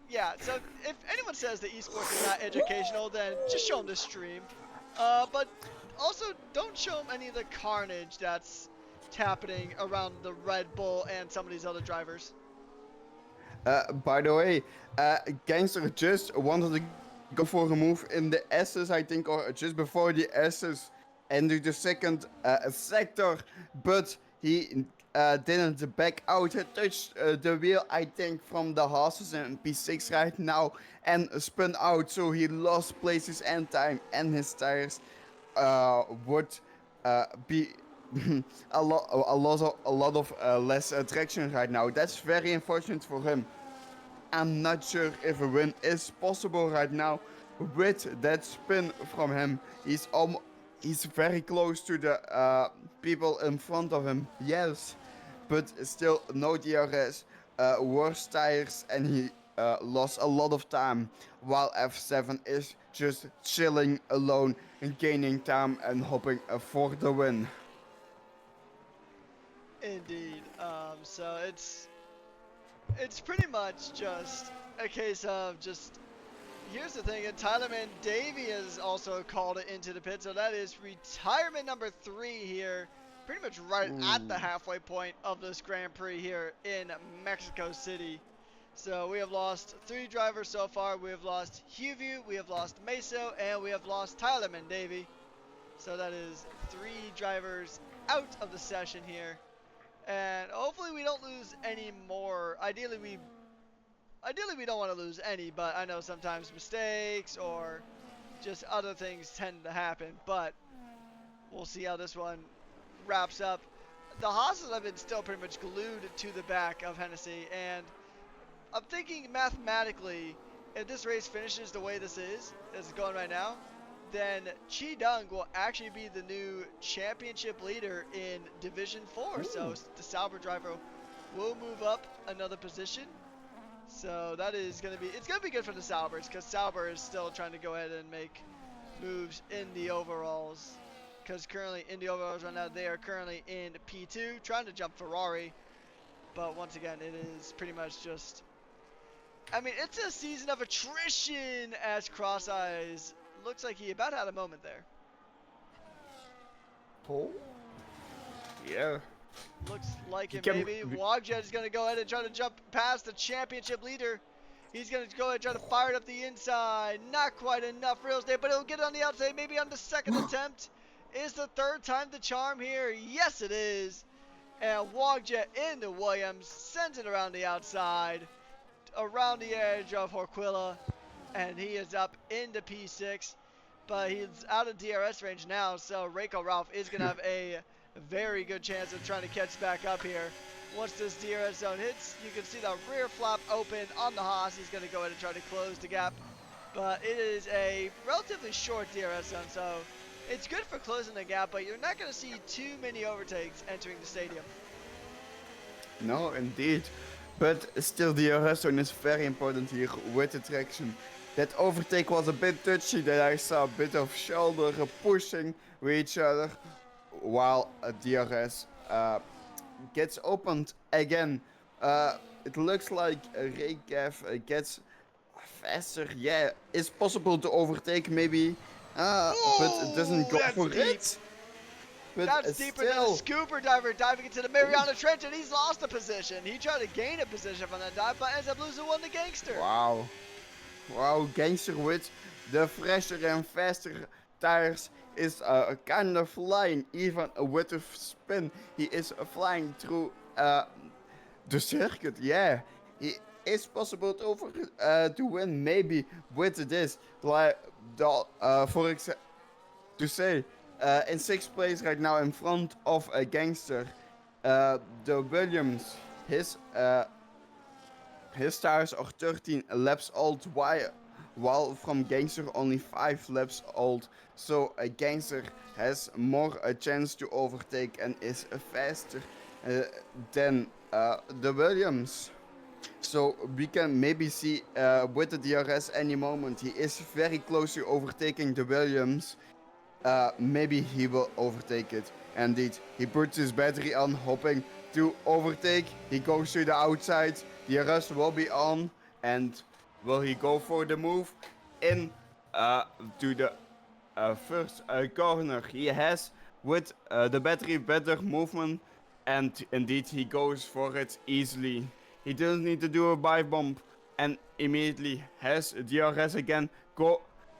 yeah, so if anyone says that esports is not educational, then just show them this stream. But also, don't show them any of the carnage that's happening around the Red Bull and some of these other drivers. By the way, Gangster just wanted to go for a move in the S's, I think, or just before the S's, into the second sector, but he didn't back out. He touched the wheel, I think, from the Haas's in P6 right now, and spun out, so he lost places and time, and his tires would be a lot of less traction right now. That's very unfortunate for him. I'm not sure if a win is possible right now with that spin from him. He's very close to the people in front of him. Yes, but still no DRS, worse tires, and he lost a lot of time. While F7 is just chilling alone and gaining time and hoping for the win. Indeed. So it's pretty much just a case of just here's the thing, and Tylerman Davey has also called it into the pit, so that is retirement number 3 here, pretty much right at Ooh. the halfway point of this Grand Prix here in Mexico City. So we have lost 3 drivers so far. We have lost Huview, we have lost Meso, and we have lost Tylerman Davey. So that is 3 drivers out of the session here. And hopefully we don't lose any more. Ideally, we don't want to lose any, but I know sometimes mistakes or just other things tend to happen. But we'll see how this one wraps up. The Haas's have been still pretty much glued to the back of Hennessy, and I'm thinking mathematically, if this race finishes the way this is, as it's going right now, then Chi Dung will actually be the new championship leader in Division 4. So Ooh. the Sauber driver will move up another position. So that is going to be, it's going to be good for the Saubers because Sauber is still trying to go ahead and make moves in the overalls. Because currently in the overalls right now, they are currently in P2 trying to jump Ferrari. But once again, it is pretty much just, I mean, it's a season of attrition as Cross Eyes looks like he about had a moment there. Oh? Yeah. Looks like He it can. maybe. Wogjet is going to go ahead and try to jump past the championship leader. He's going to go ahead and try to fire it up the inside. Not quite enough real estate, but he'll get it on the outside. Maybe on the second attempt. Is the third time the charm here? Yes, it is. And Wogjet into Williams sends it around the outside, around the edge of Horquilla, and he is up into P6. But he's out of DRS range now, so Reiko Ralph is going to have a very good chance of trying to catch back up here. Once this DRS zone hits, you can see the rear flap open on the Haas. He's going to go ahead and try to close the gap. But it is a relatively short DRS zone, so it's good for closing the gap, but you're not going to see too many overtakes entering the stadium. No, indeed. But still, the zone is very important here with the traction. That overtake was a bit touchy, that I saw a bit of shoulder pushing with each other, while DRS gets opened again. It looks like Raycav gets faster. Yeah, it's possible to overtake maybe, but it doesn't Ooh, go that's for deep. it. But That's deeper than a still, scuba diver diving into the Mariana Trench, and he's lost a position. He tried to gain a position from that dive, but ends up losing one to Gangster. wow. Wow, Gangster with the fresher and faster tires is kind of flying, even with a spin. He is flying through the circuit. Yeah, he is possible to win maybe with this. Like for example, to say in sixth place right now in front of a Gangster. The Williams, his his tires are 13 laps old, while from Gangster only 5 laps old. So a Gangster has more a chance to overtake and is faster uh, than the Williams. So we can maybe see with the DRS any moment. He is very close to overtaking the Williams. Maybe he will overtake it. Indeed, he puts his battery on, hoping to overtake. He goes to the outside. The arrest will be on. And will he go for the move in to the first corner? He has with the battery better movement. And indeed, he goes for it easily. He doesn't need to do a dive bomb. And immediately has DRS again.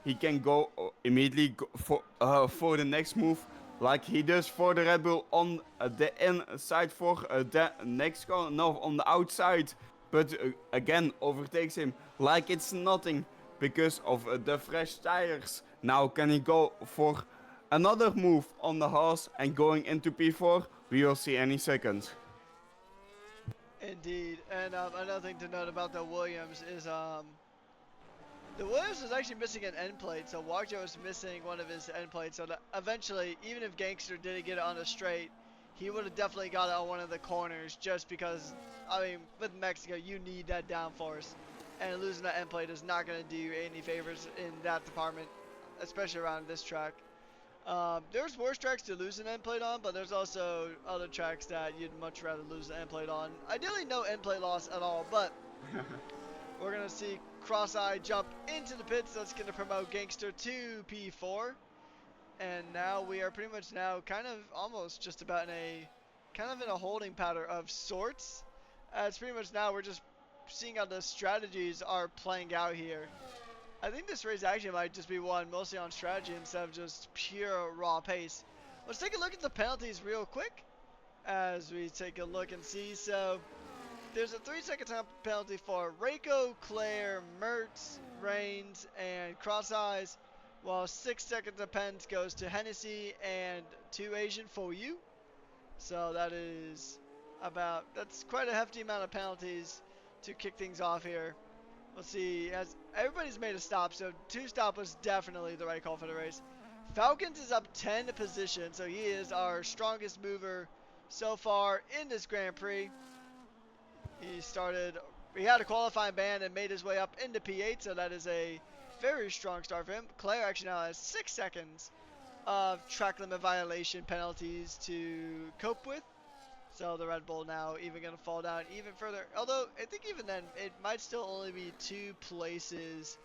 He can go immediately for the next move, like he does for the Red Bull on the inside for the next corner. No, on the outside, but again overtakes him like it's nothing because of the fresh tires. Now can he go for another move on the Haas and going into P4? We will see any second. Indeed, and another thing to note about the Williams is the Williams was actually missing an end plate, so Wagjo was missing one of his end plates. So that eventually, even if Gangster didn't get it on a straight, he would have definitely got it on one of the corners. Just because, I mean, with Mexico, you need that downforce, and losing that end plate is not going to do you any favors in that department, especially around this track. There's worse tracks to lose an end plate on, but there's also other tracks that you'd much rather lose an end plate on. Ideally, no end plate loss at all, but we're going to see Cross-Eye jump into the pits. That's going to promote Gangster to P4. And now we are pretty much now kind of almost just about in a holding pattern of sorts. It's pretty much now we're just seeing how the strategies are playing out here. I think this race actually might just be won mostly on strategy instead of just pure raw pace. Let's take a look at the penalties real quick as we take a look and see. So there's a 3-second time penalty for Reiko, Claire, Mertz, Reigns, and Cross Eyes, while 6 seconds of pens goes to Hennessy and 2 Asian for you. So that's quite a hefty amount of penalties to kick things off here. Let's see, as everybody's made a stop, so 2 stop was definitely the right call for the race. Falcons is up 10 positions, so he is our strongest mover so far in this Grand Prix. He had a qualifying ban and made his way up into P8, so that is a very strong start for him. Claire actually now has 6 seconds of track limit violation penalties to cope with. So the Red Bull now even going to fall down even further. Although, I think even then, it might still only be 2 places,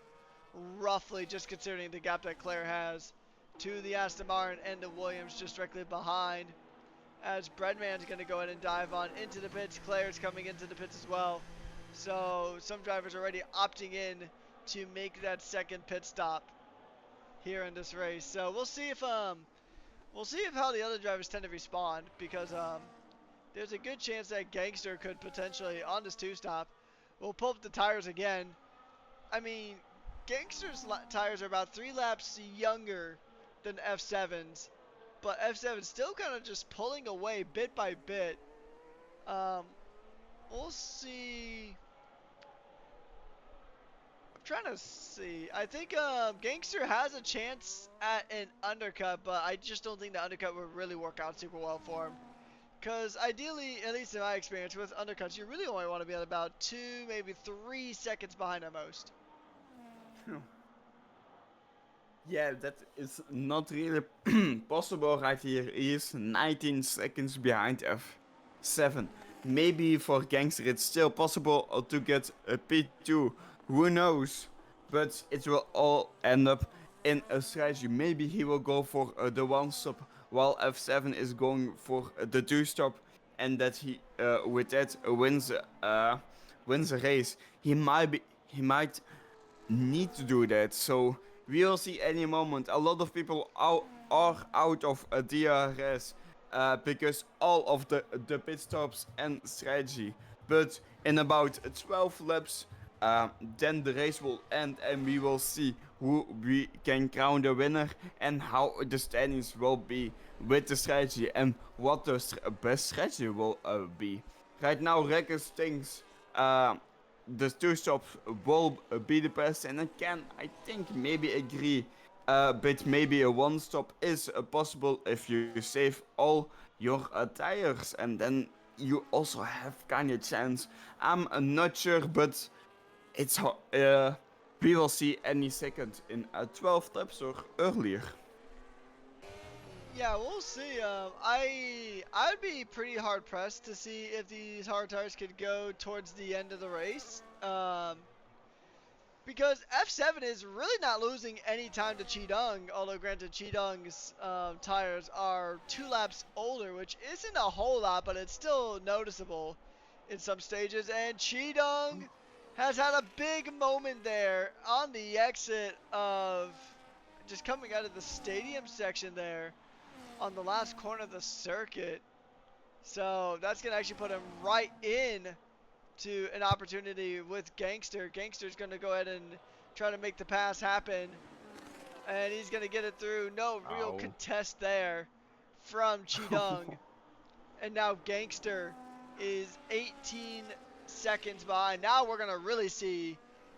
roughly, just considering the gap that Claire has to the Aston Martin and the Williams just directly behind. As Breadman's going to go ahead and dive on into the pits. Claire's coming into the pits as well. So some drivers are already opting in to make that second pit stop here in this race. So we'll see if how the other drivers tend to respond, because there's a good chance that Gangster could potentially on this 2-stop. We'll pull up the tires again. I mean, Gangster's tires are about 3 laps younger than F7's, but F7's still kind of just pulling away bit by bit. We'll see. I'm trying to see. I think Gangster has a chance at an undercut, but I just don't think the undercut would really work out super well for him. Because ideally, at least in my experience with undercuts, you really only want to be at about 2, maybe 3 seconds behind at most. Yeah, that is not really possible right here. He is 19 seconds behind F7. Maybe for Gangster it's still possible to get a P2. Who knows? But it will all end up in a strategy. Maybe he will go for the one stop while F7 is going for the two stop, and that he with that wins a race. He might need to do that. So we will see any moment. A lot of people are out of a DRS because all of the pit stops and strategy. But in about 12 laps, then the race will end and we will see who we can crown the winner and how the standings will be with the strategy and what the best strategy will be. Right now, Rekkers thinks the two stops will be the best, and I think, maybe agree. But maybe a one stop is possible if you save all your tires, and then you also have kind of chance. I'm not sure, but it's we will see any second in 12 laps or earlier. Yeah, we'll see. I'd be pretty hard pressed to see if these hard tires could go towards the end of the race. Because F7 is really not losing any time to Cheedung, although granted Cheedung's tires are 2 laps older, which isn't a whole lot, but it's still noticeable in some stages. And Cheedung has had a big moment there on the exit of just coming out of the stadium section there on the last corner of the circuit. So that's going to actually put him right in to an opportunity with Gangster. Gangster's going to go ahead and try to make the pass happen. And he's going to get it through. No real Ow. contest there from Cheedung. And now Gangster is 18 seconds behind. Now we're going to really see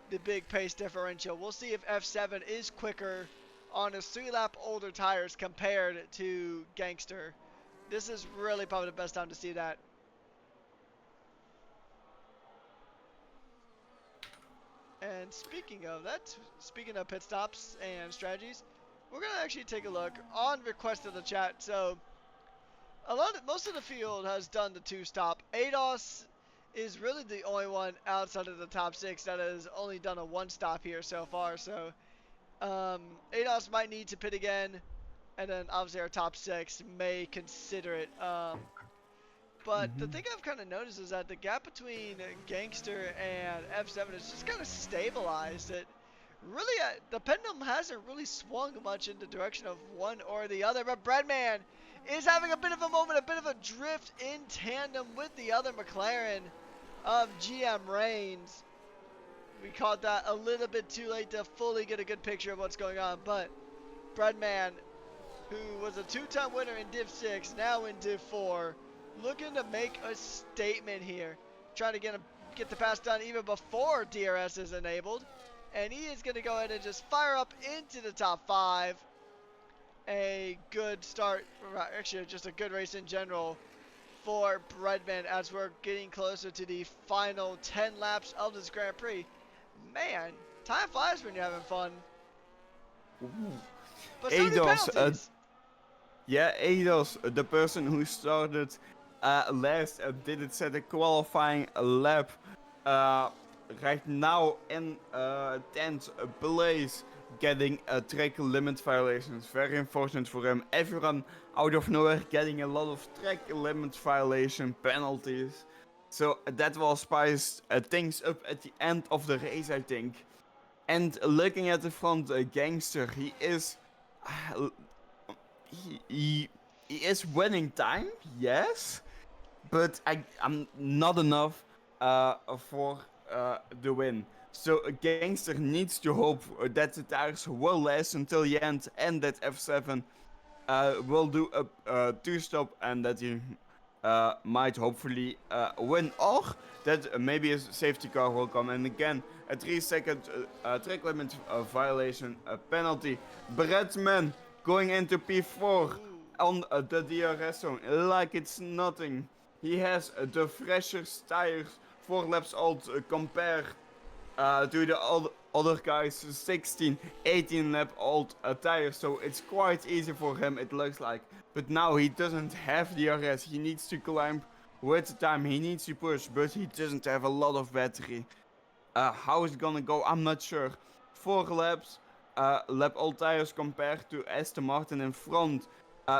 the big pace differential. We'll see if F7 is quicker on his 3-lap older tires compared to Gangster. This is really probably the best time to see that. And speaking of that, speaking of pit stops and strategies, we're gonna actually take a look on request of the chat. So most of the field has done the 2-stop. ADOS is really the only one outside of the top 6 that has only done a 1-stop here so far. So ADOS might need to pit again, and then obviously our top 6 may consider it. But the thing I've kind of noticed is that the gap between Gangster and F7 is just kind of stabilized. It really, the pendulum hasn't really swung much in the direction of one or the other. But Breadman is having a bit of a moment, a bit of a drift in tandem with the other McLaren of GM Reigns. We caught that a little bit too late to fully get a good picture of what's going on. But Breadman, who was a 2-time winner in Div 6, now in Div 4, looking to make a statement here. Trying to get the pass done even before DRS is enabled. And he is going to go ahead and just fire up into the top 5. A good start, actually just a good race in general for Breadman as we're getting closer to the final 10 laps of this Grand Prix. Man, time flies when you're having fun. But so do ADOS, penalties. yeah, Eidos, the person who started last and didn't set a qualifying lap, uh, right now in 10th place, getting a track limit violations. Very unfortunate for him. Everyone out of nowhere getting a lot of track limit violation penalties. So that will spice things up at the end of the race, I think. And looking at the front, Gangster, he is uh, he is winning time, yes, but I'm not enough for the win. So a Gangster needs to hope that the tires will last until the end and that F7 will do a two-stop and that he might hopefully win, or that maybe a safety car will come. And again, a 3 second track limit violation penalty. Bretman going into P4 Ooh. on the DRS zone like it's nothing. He has the freshest tires, 4 laps old compared to the other guys 16, 18 lap old tires, so it's quite easy for him, it looks like. But now he doesn't have the RS, he needs to climb with time, he needs to push, but he doesn't have a lot of battery. How it's gonna go, I'm not sure. 4 laps, lap old tires compared to Aston Martin in front.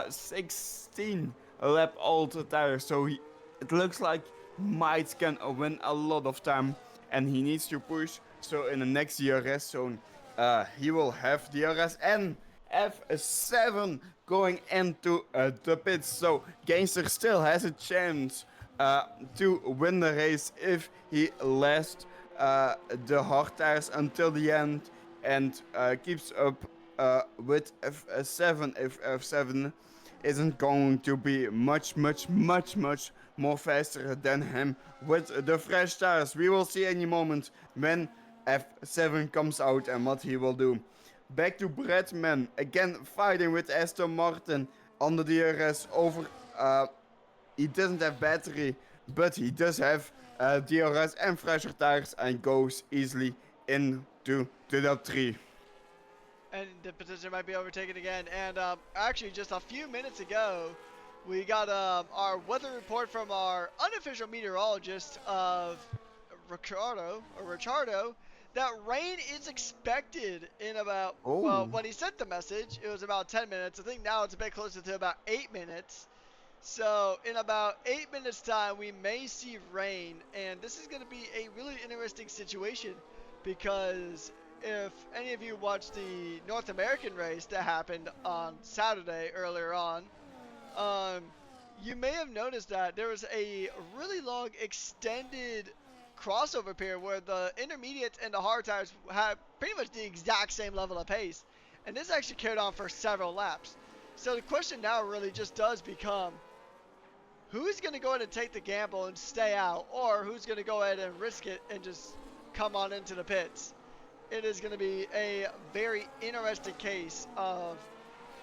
16 lap old tires, so it looks like might can win a lot of time, and he needs to push. So in the next DRS zone, he will have DRS and F7 going into the pits. So Gangster still has a chance to win the race if he lasts the hard tires until the end and keeps up with F7 if F7 isn't going to be much more faster than him with the fresh tires. We will see any moment when F7 comes out and what he will do. Back to Bretman, again fighting with Aston Martin on the DRS over. He doesn't have battery, but he does have DRS and fresher tires and goes easily into the top 3. And the position might be overtaken again. And actually, just a few minutes ago, we got our weather report from our unofficial meteorologist of Ricardo, that rain is expected in about, well, Oh. when he sent the message, it was about 10 minutes. I think now it's a bit closer to about 8 minutes. So in about 8 minutes time, we may see rain, and this is going to be a really interesting situation because if any of you watched the North American race that happened on Saturday earlier on, um, you may have noticed that there was a really long extended crossover period where the intermediates and the hard tires had pretty much the exact same level of pace, and this actually carried on for several laps. So the question now really just does become, who's going to go ahead and take the gamble and stay out, or who's going to go ahead and risk it and just come on into the pits? It is going to be a very interesting case of,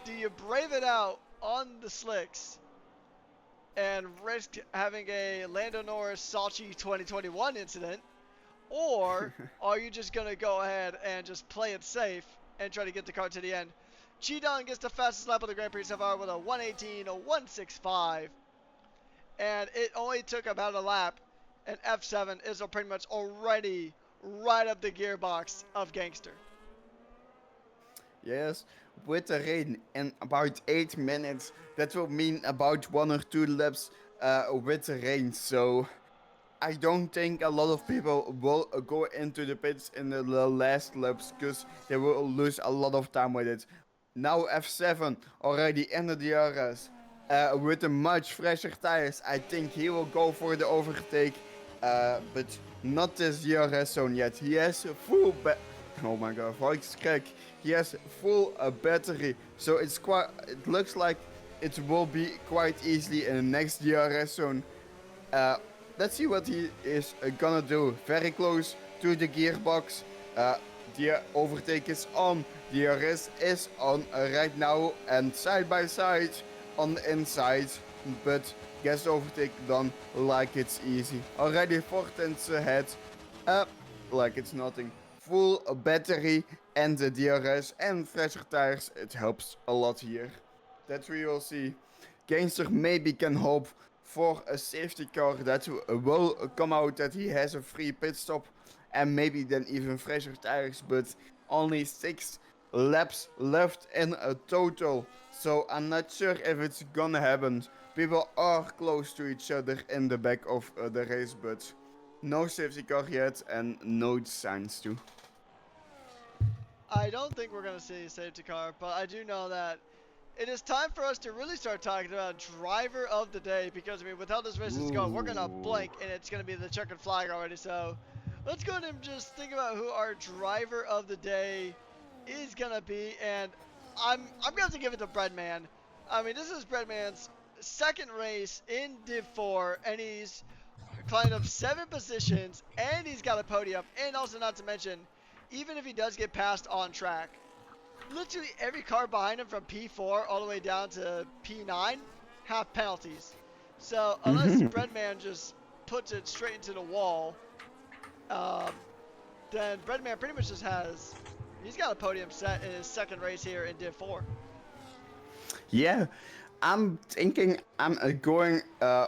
do you brave it out on the slicks and risk having a Lando Norris Sochi 2021 incident, or are you just going to go ahead and just play it safe and try to get the car to the end? Cheeton gets the fastest lap of the Grand Prix so far with a 1:18.165, and it only took about a lap, and F7 is pretty much already right up the gearbox of Gangster. Yes, with the rain in about 8 minutes, that will mean about 1 or 2 laps with the rain. So I don't think a lot of people will go into the pits in the last laps because they will lose a lot of time with it. Now F7 already in the DRS with the much fresher tires. I think he will go for the overtake, but not this DRS zone yet. He has a full oh my god, Volkskrek. He has full battery, so it looks like it will be quite easily in the next DRS zone. Uh, let's see what he is gonna do. Very close to the gearbox. The overtake is on. The RS is on right now and side by side on the inside. But gets overtake done like it's easy. Already 4 tenths ahead. Like it's nothing. Full battery and the DRS and fresher tires. It helps a lot here. That we will see. Gangster maybe can hope for a safety car that will come out, that he has a free pit stop and maybe then even fresher tires, but only 6 laps left in a total, so I'm not sure if it's gonna happen. People are close to each other in the back of the race, but no safety car yet and no signs to. I don't think we're going to see a safety car, but I do know that it is time for us to really start talking about driver of the day, because I mean, with how this race is going, we're gonna Ooh. blink and it's gonna be the checkered flag already. So let's go ahead and just think about who our driver of the day is gonna be, and I'm gonna have to give it to Breadman. I mean, this is Breadman's second race in Div 4, and he's climbed up 7 positions, and he's got a podium. And also, not to mention, even if he does get passed on track, literally every car behind him from P4 all the way down to P9 have penalties. So unless Mhm. Breadman just puts it straight into the wall, um, then Breadman pretty much just has. He's got a podium set in his second race here in Div 4. Yeah, I'm thinking I'm going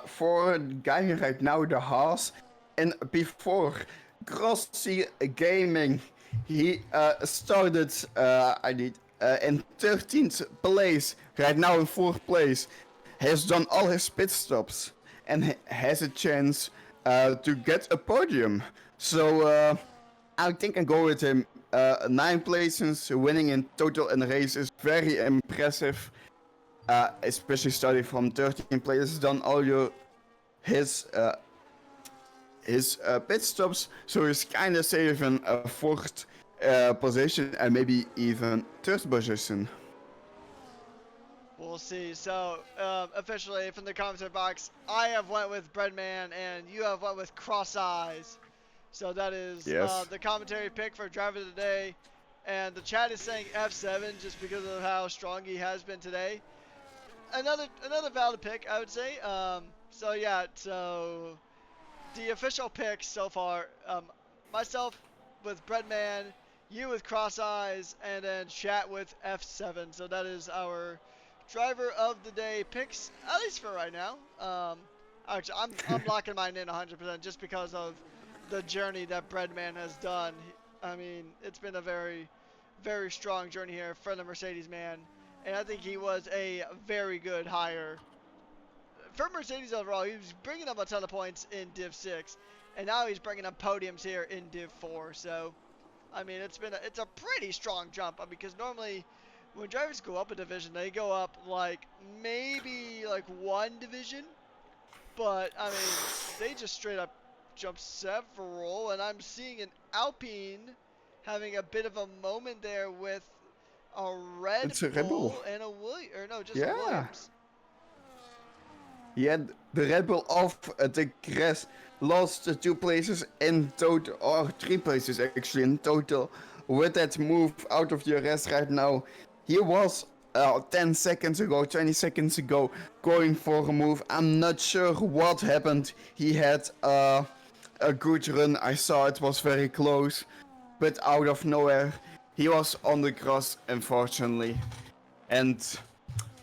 for guy right now, the Haas. And before Crossy Gaming, he started, I need, in 13th place, right now in 4th place. Has done all his pit stops and has a chance to get a podium. So I think I go with him. 9 places, winning in total in the race is very impressive. Especially starting from 13 places, done all his pit stops, so he's kind of saving a fourth position and maybe even third position. We'll see. So officially from the commentary box, I have went with Breadman, and you have went with Cross Eyes. So that is Yes. the commentary pick for driver of the day. And the chat is saying F7 just because of how strong he has been today. Another valid pick, I would say. So yeah, so the official picks so far, myself with Breadman, you with Cross Eyes, and then chat with F7. So that is our driver of the day picks, at least for right now. Actually, I'm locking mine in 100% just because of the journey that Breadman has done. I mean, it's been a very strong journey here for the Mercedes man, and I think he was a very good hire for Mercedes overall. He was bringing up a ton of points in Div 6, and now he's bringing up podiums here in Div 4. So, I mean, it's a pretty strong jump. I mean, because normally when drivers go up a division, they go up like maybe like one division, but I mean, they just straight up jump several, and I'm seeing an Alpine having a bit of a moment there with a Red It's a Red Bull. Bull and a Williams, or no, just a Yeah. Williams. Yeah, the Red Bull off the grass lost 2 places in total, or 3 places actually in total, with that move out of the arrest right now. He was 10 seconds ago, 20 seconds ago, going for a move. I'm not sure what happened. He had a good run. I saw it was very close, but out of nowhere, he was on the cross, unfortunately. And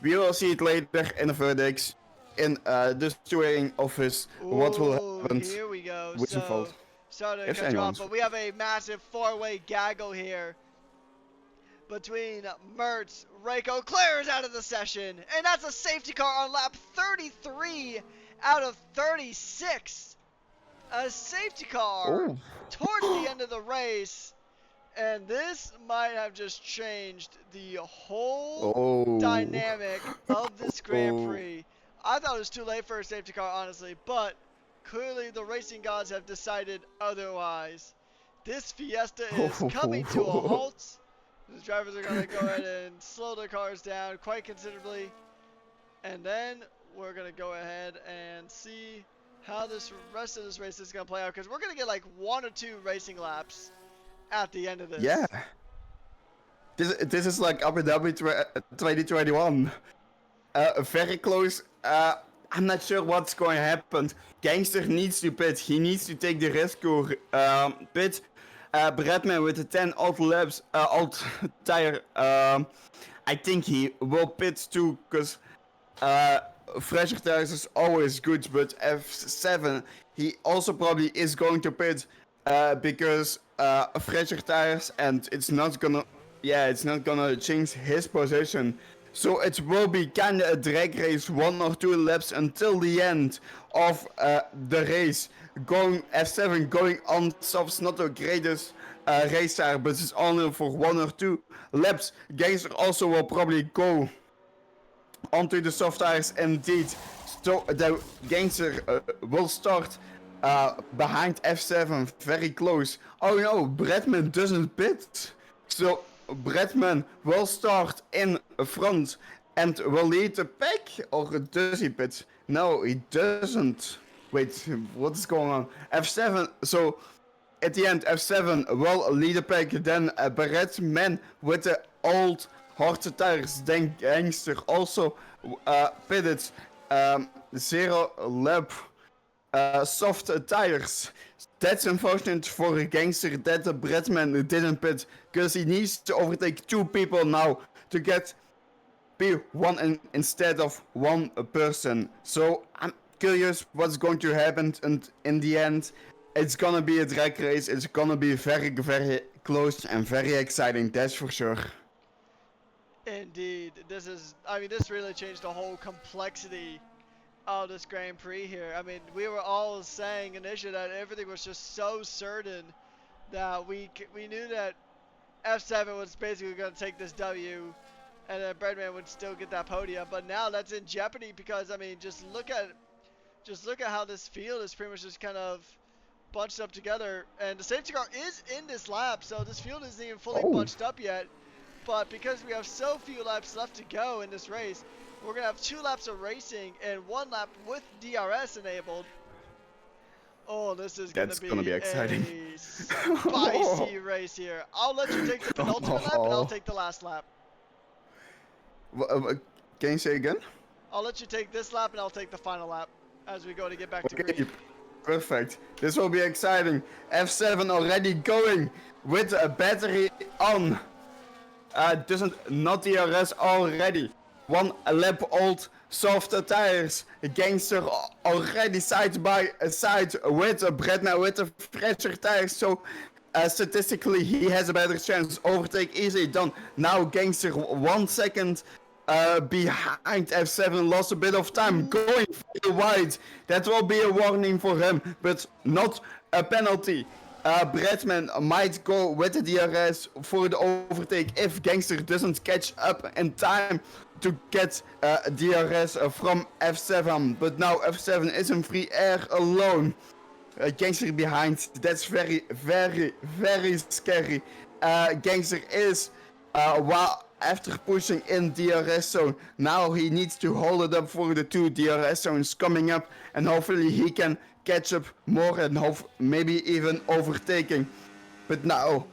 we will see it later in the verdicts in the steering office what will Ooh, happen here we go. with the fault. So, sorry to If cut you off, anyone's but we have a massive four-way gaggle here between Mertz, Reiko clears out of the session, and that's a safety car on lap 33 out of 36. A safety car oh towards the end of the race, and this might have just changed the whole oh dynamic of this Grand oh Prix. I thought it was too late for a safety car, honestly, but clearly the racing gods have decided otherwise. This fiesta is coming to a halt. The drivers are going to go ahead and slow their cars down quite considerably. And then we're going to go ahead and see how this rest of this race is going to play out, because we're going to get like 1 or 2 racing laps at the end of yeah. this. This is like Abu Dhabi 2021. Very close. I'm not sure what's going to happen. Gangster needs to pit. He needs to take the risk or pit. Bradman with the 10 alt laps, alt tire. I think he will pit too, because fresher tires is always good, but F7 he also probably is going to pit because fresher tires, and it's not gonna change his position. So it will be kinda a drag race, 1 or 2 laps until the end of the race. Going F7 going on softs, not the greatest race tire, but it's only for 1 or 2 laps. Gangster also will probably go onto the soft tires indeed. So the Gangster will start behind F7 very close. Oh no, Bradman doesn't pit. So Bradman will start in front and will lead the pack, or does he pit? No, he doesn't. Wait, what is going on? F7, so at the end, F7 will lead the pack, then Barrett man with the old hard tires, then Gangster also pitted, zero lap soft tires. That's unfortunate for a Gangster that the Bretman didn't pit, because he needs to overtake two people now to get be one instead of one person. So I'm curious what's going to happen, and in the end, it's gonna be a drag race. It's gonna be very, very close and very exciting. That's for sure. Indeed, I mean, this really changed the whole complexity of this Grand Prix here. I mean, we were all saying initially that everything was just so certain that we knew that F7 was basically going to take this W, and then Breadman would still get that podium. But now that's in jeopardy because I mean, just look at how this field is pretty much just kind of bunched up together, and the safety car is in this lap, so this field isn't even fully Oh, bunched up yet. But because we have so few laps left to go in this race, we're gonna have 2 laps of racing and 1 lap with DRS enabled. Oh, this is gonna that's gonna be be exciting. a spicy race here. I'll let you take the penultimate lap, and I'll take the last lap. Can you say again? I'll let you take this lap, and I'll take the final lap as we go to get back to Okay, green. perfect. This will be exciting. F7 already going with a battery on. Doesn't not DRS already. 1 lap old soft tires. Gangster already side by side with Bretna with the fresher tires. So statistically he has a better chance. Overtake easily done. Now Gangster 1 second behind F7, lost a bit of time going very wide. That will be a warning for him, but not a penalty. Bretman might go with the DRS for the overtake if Gangster doesn't catch up in time to get DRS from F7. But now F7 is in free air alone. Gangster behind. That's very, very, very scary. Gangster is while after pushing in DRS zone. Now he needs to hold it up for the 2 DRS zones coming up, and hopefully he can catch up more and maybe even overtaking. But now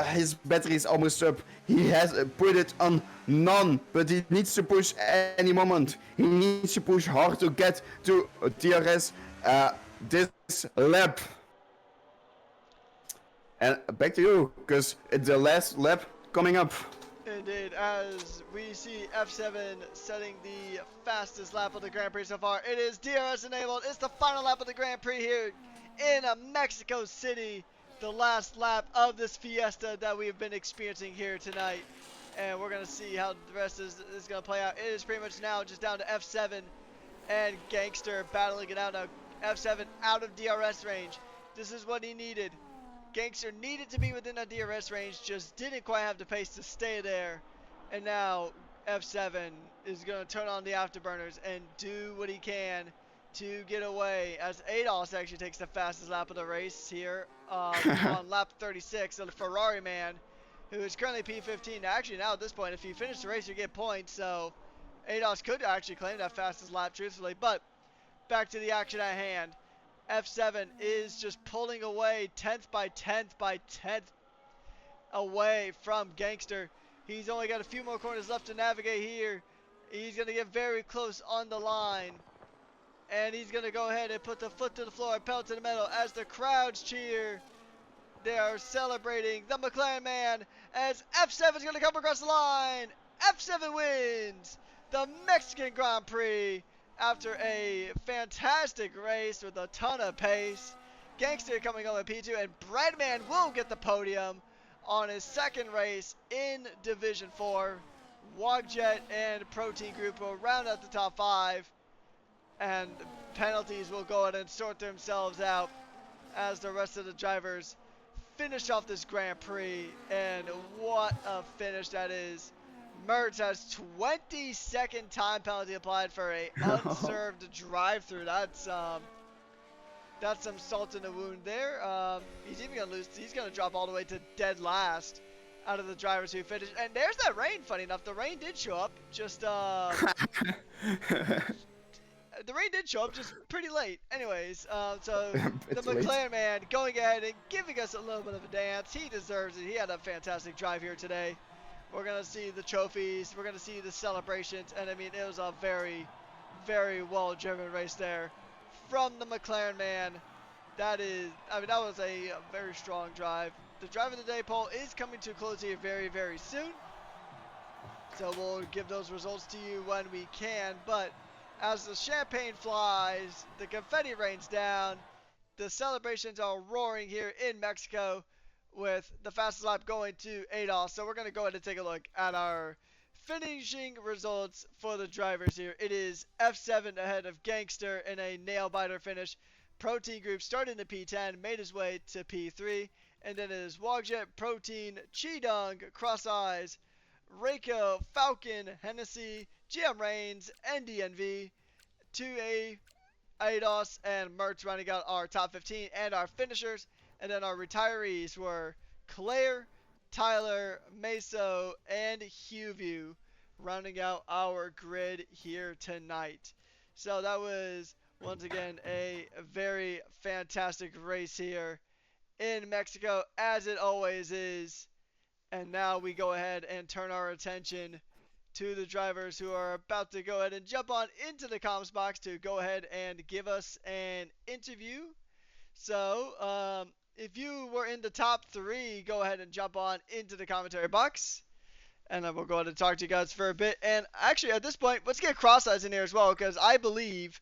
his battery is almost up. He has put it on none, but he needs to push any moment. He needs to push hard to get to DRS this lap. And back to you, because it's the last lap coming up. Indeed, as we see F7 setting the fastest lap of the Grand Prix so far. It is DRS enabled. It's the final lap of the Grand Prix here in Mexico City. The last lap of this fiesta that we've been experiencing here tonight. And we're going to see how the rest is going to play out. It is pretty much now just down to F7 and Gangster battling it out now. F7 out of DRS range. This is what he needed. Gangster needed to be within a DRS range, just didn't quite have the pace to stay there. And now F7 is going to turn on the afterburners and do what he can to get away, as Ados actually takes the fastest lap of the race here on lap 36. So the Ferrari man, who is currently P15. Actually, now at this point, if you finish the race, you get points. So Ados could actually claim that fastest lap, truthfully. But back to the action at hand. F7 is just pulling away 10th by 10th by 10th away from Gangster. He's only got a few more corners left to navigate here. He's going to get very close on the line. And he's going to go ahead and put the foot to the floor, pedal to the metal as the crowds cheer. They are celebrating the McLaren man as F7 is going to come across the line. F7 wins the Mexican Grand Prix after a fantastic race with a ton of pace. Gangster coming home at P2, and Breadman will get the podium on his second race in Division 4. Wogjet and Protein Group will round out the top 5, and penalties will go ahead and sort themselves out as the rest of the drivers finish off this Grand Prix. And what a finish that is. Mertz has 20-second time penalty applied for a unserved drive-through. That's some salt in the wound there. He's even gonna lose. He's gonna drop all the way to dead last out of the drivers who finished. And there's that rain. Funny enough, the rain did show up. Just the rain did show up just pretty late. Anyways, so the It's late. McLaren man going ahead and giving us a little bit of a dance. He deserves it. He had a fantastic drive here today. We're gonna see the trophies. We're gonna see the celebrations, and I mean it was a very, very well-driven race there from the McLaren man. That is, I mean that was a very strong drive. The drive of the day poll is coming to a close here very, very soon. So we'll give those results to you when we can. But as the champagne flies, the confetti rains down, the celebrations are roaring here in Mexico with the fastest lap going to Adolf. So we're going to go ahead and take a look at our finishing results for the drivers here. It is F7 ahead of Gangster in a nail biter finish. Protein Group started in the P10, made his way to P3, and then it is Wogjet, Protein, Chidung, Cross Eyes, Reiko, Falcon, Hennessy, GM Reigns, and DNV. 2A, ADOS, and Mertz rounding out our top 15 and our finishers. And then our retirees were Claire, Tyler, Meso, and Hugh rounding out our grid here tonight. So that was once again a very fantastic race here in Mexico, as it always is. And now we go ahead and turn our attention to the drivers who are about to go ahead and jump on into the comms box to go ahead and give us an interview. So, if you were in the top 3, go ahead and jump on into the commentary box. And then we'll go ahead and talk to you guys for a bit. And actually, at this point, let's get Cross Eyes in here as well, because I believe,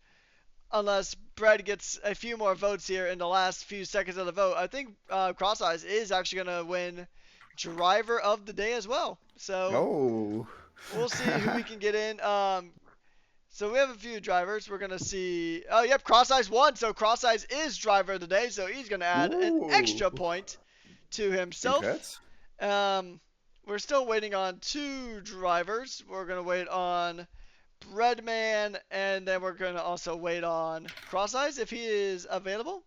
unless Brad gets a few more votes here in the last few seconds of the vote, I think Cross Eyes is actually going to win driver of the day as well. So Oh. we'll see who we can get in. So we have a few drivers. We're gonna see. Oh, yep, Cross Eyes won. So Cross Eyes is driver of the day. So he's gonna add an Ooh. extra point to himself. Congrats. Um, we're still waiting on 2 drivers. We're gonna wait on Breadman, and then we're gonna also wait on Cross Eyes if he is available.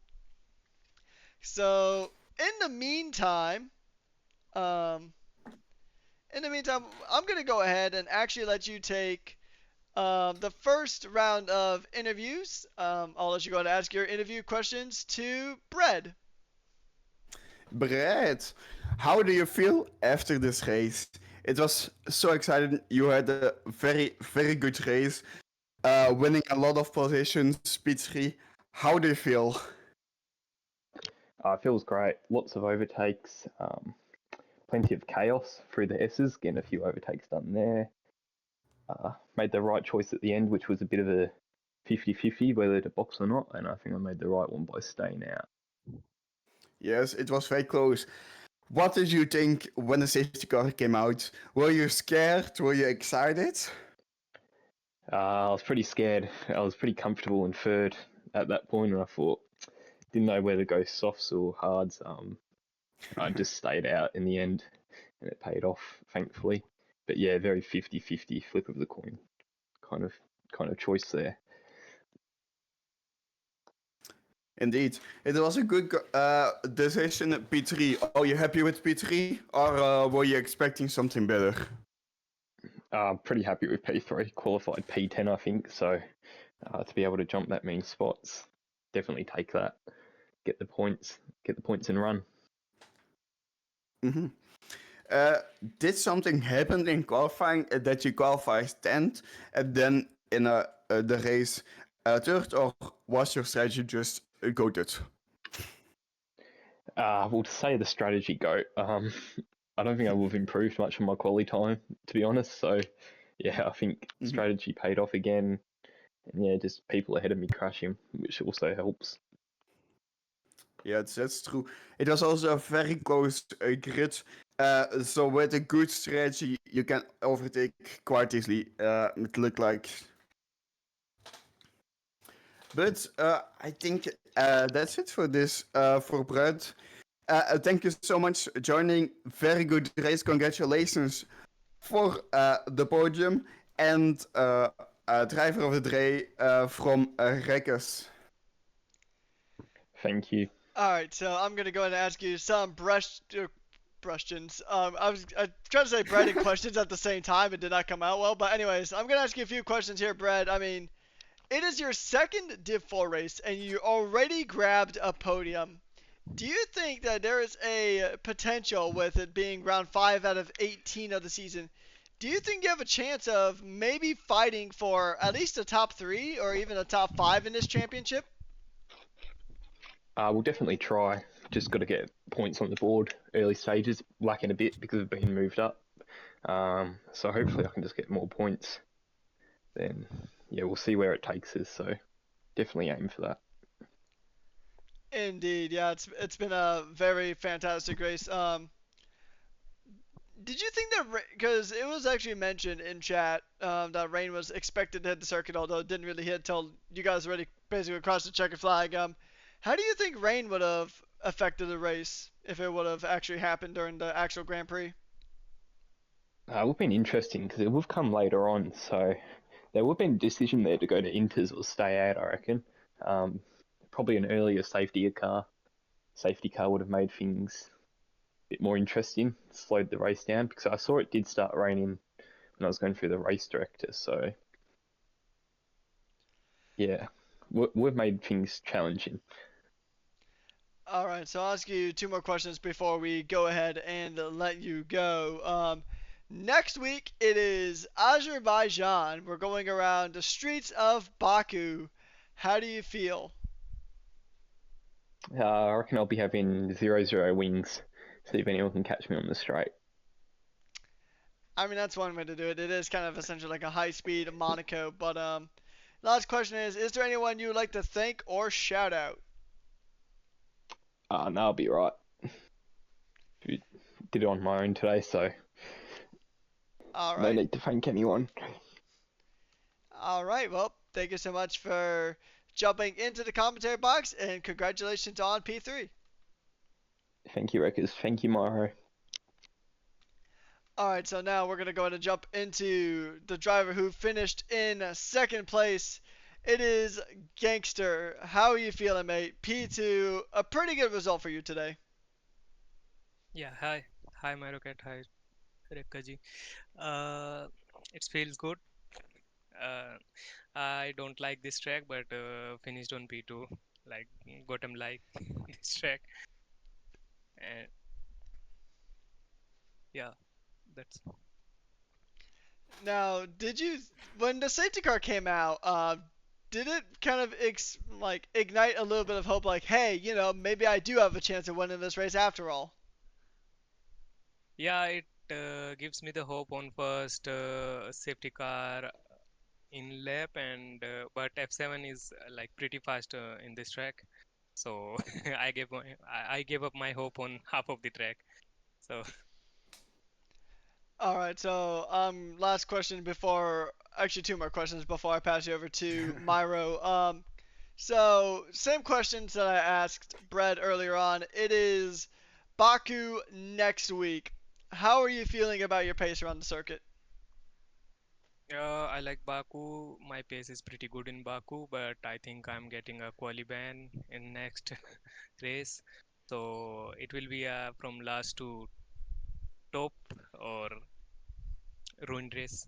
So in the meantime, um, I'm gonna go ahead and actually let you take the first round of interviews. I'll let you go ahead and ask your interview questions to Bread. Brett, how do you feel after this race? It was so exciting. You had a very, very good race, winning a lot of positions, P3. How do you feel? It feels great. Lots of overtakes, plenty of chaos through the S's, getting a few overtakes done there. Made the right choice at the end, which was a bit of a 50-50 whether to box or not, and I think I made the right one by staying out. Yes, it was very close. What did you think when the safety car came out? Were you scared? Were you excited? I was pretty scared. I was pretty comfortable in third at that point, and I thought, didn't know whether to go softs or hards. I just stayed out in the end, and it paid off, thankfully. But yeah, very 50-50 flip of the coin kind of choice there. Indeed, it was a good decision at P3. Are you happy with P3, or were you expecting something better? Pretty happy with P3. Qualified P10, I think. So to be able to jump that many spots, definitely take that. Get the points and run. Mm-hmm. Did something happen in qualifying that you qualified 10th and then in the race third, or was your strategy just goated? Well, to say the strategy goat, I don't think I would have improved much on my quali time, to be honest. So, yeah, I think strategy paid off again. And yeah, just people ahead of me crashing, which also helps. Yeah, that's true. It was also a very close grid. So with a good strategy, you can overtake quite easily. It looked like. But I think that's it for this for Brad. Thank you so much for joining. Very good race. Congratulations for the podium and driver of the day from Rekkers. Thank you. All right, so I'm gonna go ahead and ask you some questions. I tried to say bread and questions at the same time. It did not come out well. But anyways, I'm gonna ask you a few questions here, Brad. I mean, it is your second Div 4 race, and you already grabbed a podium. Do you think that there is a potential with it being round 5 out of 18 of the season? Do you think you have a chance of maybe fighting for at least a top 3 or even a top 5 in this championship? We'll definitely try. Just got to get points on the board. Early stages lacking a bit because of being moved up. So hopefully I can just get more points. Then yeah, we'll see where it takes us. So definitely aim for that. Indeed, yeah, it's been a very fantastic race. Did you think that because it was actually mentioned in chat that rain was expected to hit the circuit, although it didn't really hit till you guys already basically crossed the checkered flag. How do you think rain would have affected the race if it would have actually happened during the actual Grand Prix? It would have been interesting because it would have come later on. So there would have been a decision there to go to Inters or stay out. I reckon. Um, Probably an earlier safety car would have made things a bit more interesting, slowed the race down because I saw it did start raining when I was going through the race director. So yeah, we've made things challenging. All right, so I'll ask you two more questions before we go ahead and let you go. Next week it is Azerbaijan. We're going around the streets of Baku. How do you feel? I reckon I'll be having 0-0 wings, see if anyone can catch me on the straight. I mean, that's one way to do it. It is kind of essentially like a high speed Monaco. But last question is there anyone you would like to thank or shout out? No, I'll be right. Did it on my own today, so All no right. need to thank anyone. All right. Well, thank you so much for jumping into the commentary box and congratulations on P3. Thank you, Wreckers. Thank you, Mauro. All right, so now we're going to go ahead and jump into the driver who finished in second place. It is Gangster. How are you feeling, mate? P2, a pretty good result for you today. Yeah, hi, Myrocat, hi, Rekkaji. Uh, it feels good. Uh, I don't like this track, but finished on P2. Like, got him like this track, and yeah, that's Now, when the safety car came out, did it kind of like ignite a little bit of hope, like, hey, maybe I do have a chance of winning this race after all? yeah. It gives me the hope on first safety car in lap, and but F7 is like pretty fast in this track, so I gave up my hope on half of the track. So All right, so last question before, actually two more questions before I pass you over to Myro. So same questions that I asked Brad earlier on. It is Baku next week. How are you feeling about your pace around the circuit? I like Baku. My pace is pretty good in Baku, but I think I'm getting a quali ban in next race. So it will be from last to top or ruined race.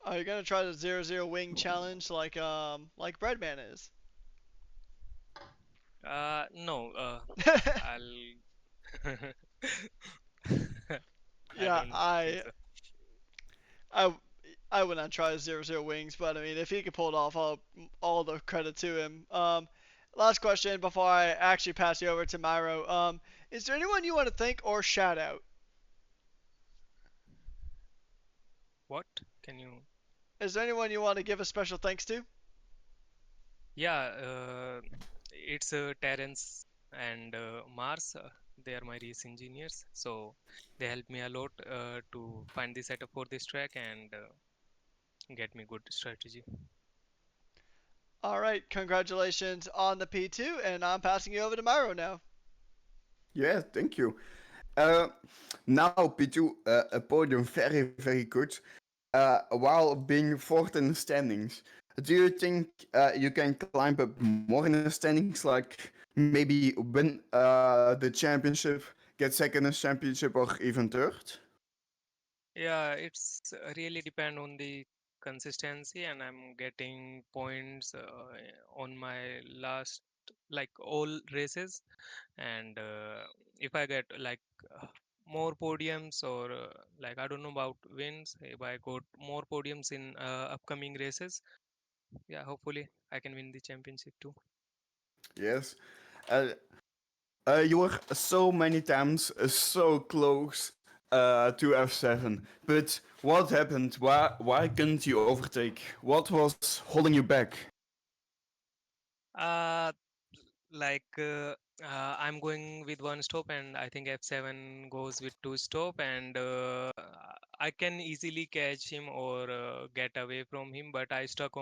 Are you gonna try the 0-0 wing challenge like Breadman is? No, I'll. I Yeah, don't think I so. I I would not try 0-0 wings, but I mean if he could pull it off, all the credit to him. Last question before I actually pass you over to Myro. Is there anyone you want to thank or shout out? What can you? Is there anyone you want to give a special thanks to? Yeah, it's Terence and Mars. They are my race engineers, so they helped me a lot to find the setup for this track and get me good strategy. All right, congratulations on the P2, and I'm passing you over to Myro now. Yeah, thank you. Uh, Now, P2, a podium very, very good. While being fourth in the standings, do you think you can climb up more in the standings, like maybe win the championship, get second in championship or even third? Yeah, it's really depend on the consistency, and I'm getting points on my last like all races, and if I get like uh, more podiums or like I don't know about wins, if I got more podiums in upcoming races, yeah, hopefully I can win the championship too. Yes. Uh, you were so many times so close to F7, but what happened? Why couldn't you overtake? What was holding you back? Uh, I'm going with one stop, and I think F7 goes with two stop, and I can easily catch him or get away from him, but I stuck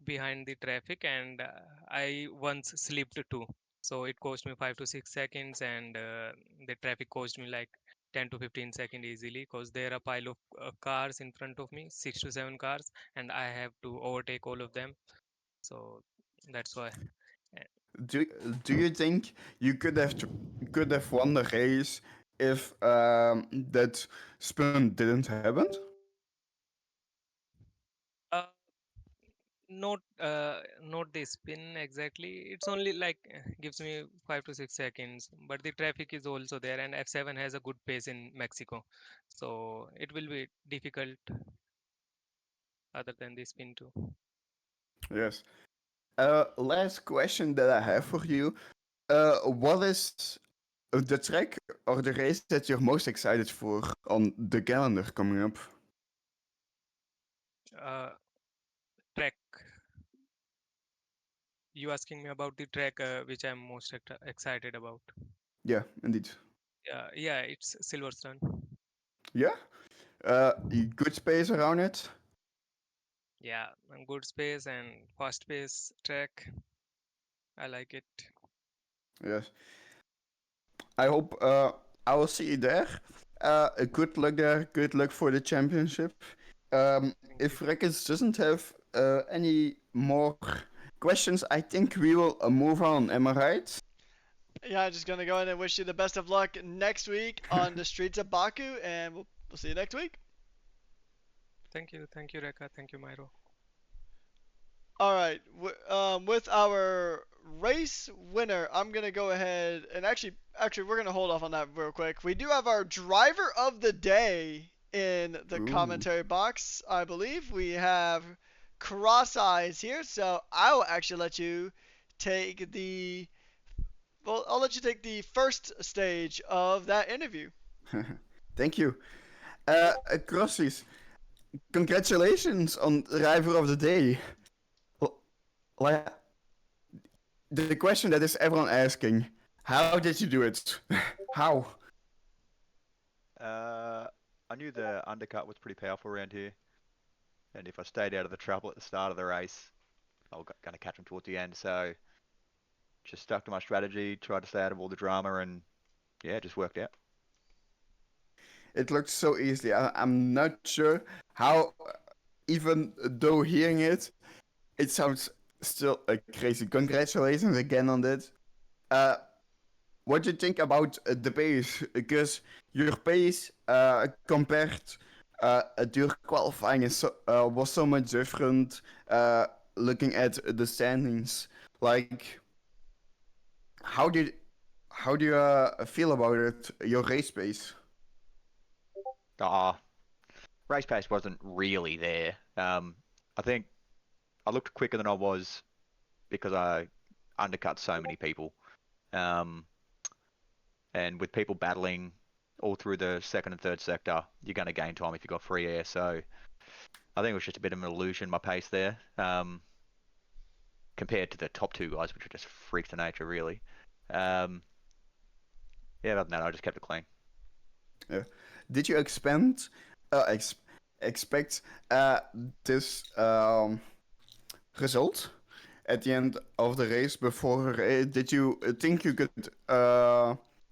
behind the traffic, and I once slipped too. So it cost me 5 to 6 seconds, and the traffic cost me like 10 to 15 seconds easily because there are a pile of cars in front of me, 6 to 7 cars, and I have to overtake all of them. So that's why. Do do you think you could have won the race if that spin didn't happen? Uh, not the spin exactly. It's only like gives me 5 to 6 seconds, but the traffic is also there, and F7 has a good pace in Mexico, so it will be difficult other than the spin too. Yes. Last question that I have for you. What is the track or the race that you're most excited for on the calendar coming up? Uh, Track. You asking me about the track which I'm most excited about? Yeah, indeed. Yeah, it's Silverstone. Yeah. Good space around it. Yeah, and good space and fast pace track. I like it. Yes. I hope I will see you there. Good luck there. Good luck for the championship. Thank you. If Records doesn't have any more questions, I think we will move on. Am I right? Yeah, I'm just gonna go ahead and wish you the best of luck next week on the streets of Baku, and we'll see you next week. Thank you, Reka. Thank you, Myro. All right, with our race winner, I'm gonna go ahead and actually, we're gonna hold off on that real quick. We do have our driver of the day in the Ooh. commentary box. I believe we have Cross Eyes here, so I will actually let you take the well, I'll let you take the first stage of that interview. Thank you. Crossies, congratulations on Driver of the Day. Like, the question that is everyone asking, how did you do it? How? Uh, I knew the undercut was pretty powerful around here, and if I stayed out of the trouble at the start of the race, I was going to catch him towards the end. So just stuck to my strategy, tried to stay out of all the drama, and yeah, it just worked out. It looked so easy. I'm not sure how, even though hearing it, it sounds still crazy. Congratulations again on that. Uh, what do you think about the pace? Because your pace compared to qualifying was so much different. Looking at the standings, like how did how do you feel about it? Your race pace? Ah, race pace wasn't really there. I think I looked quicker than I was because I undercut so many people. Um, and with people battling all through the second and third sector, you're going to gain time if you've got free air. So I think it was just a bit of an illusion, my pace there, compared to the top two guys, which were just freaks of nature, really. Um, yeah, other than that, I just kept it clean. Yeah. Did you expect this result at the end of the race before? Did you think you could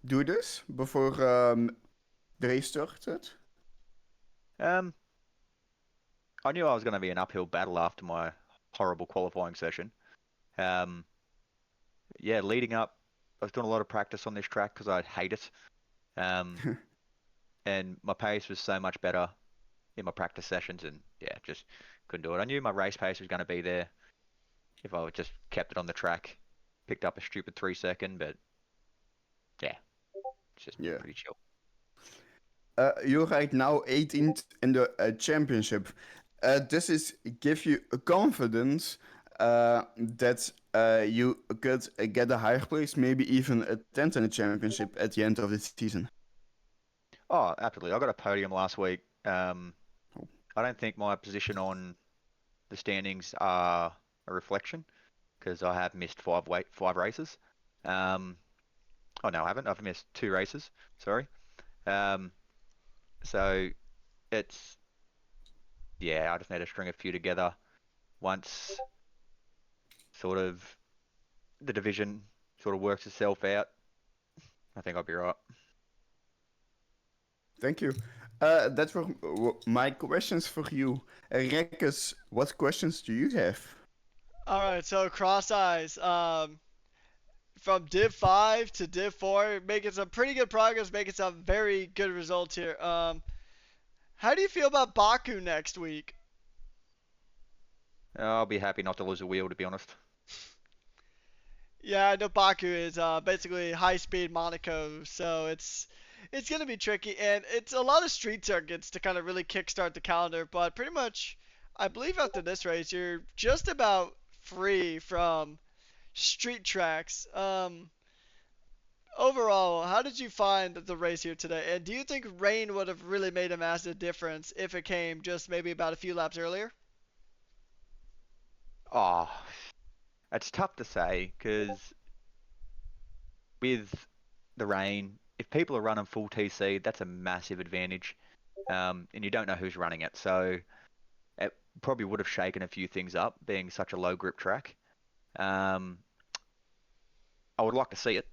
do this before the race started? Um, I knew I was going to be an uphill battle after my horrible qualifying session. Um, yeah, leading up, I was doing a lot of practice on this track because I hate it. Um, and my pace was so much better in my practice sessions, and yeah, just couldn't do it. I knew my race pace was going to be there if I just kept it on the track. Picked up a stupid 3 second, but yeah, it's just Yeah. pretty chill. You're right now 18th in the championship. Does this give you a confidence that you could get a higher place, maybe even a 10th in the championship at the end of the season? Oh, absolutely. I got a podium last week. Oh, I don't think my position on the standings are a reflection because I have missed five races. Um, oh no, I haven't. I've missed 2 races. Sorry. Um, so it's yeah, I just need to string a few together once sort of the division sort of works itself out. I think I'll be right. thank you. That were my questions for you. Rekkes, what questions do you have? All right, so cross eyes. From Div 5 to Div 4, making some pretty good progress, making some very good results here. How do you feel about Baku next week? I'll be happy not to lose a wheel, to be honest. Yeah, I know Baku is basically high speed Monaco, so it's gonna be tricky, and it's a lot of street circuits to kind of really kickstart the calendar. But pretty much, I believe after this race, you're just about free from street tracks. Overall, how did you find the race here today? And do you think rain would have really made a massive difference if it came just maybe about a few laps earlier? Oh, it's tough to say because with the rain, if people are running full TC, that's a massive advantage. And you don't know who's running it, so it probably would have shaken a few things up, being such a low grip track. Um, I would like to see it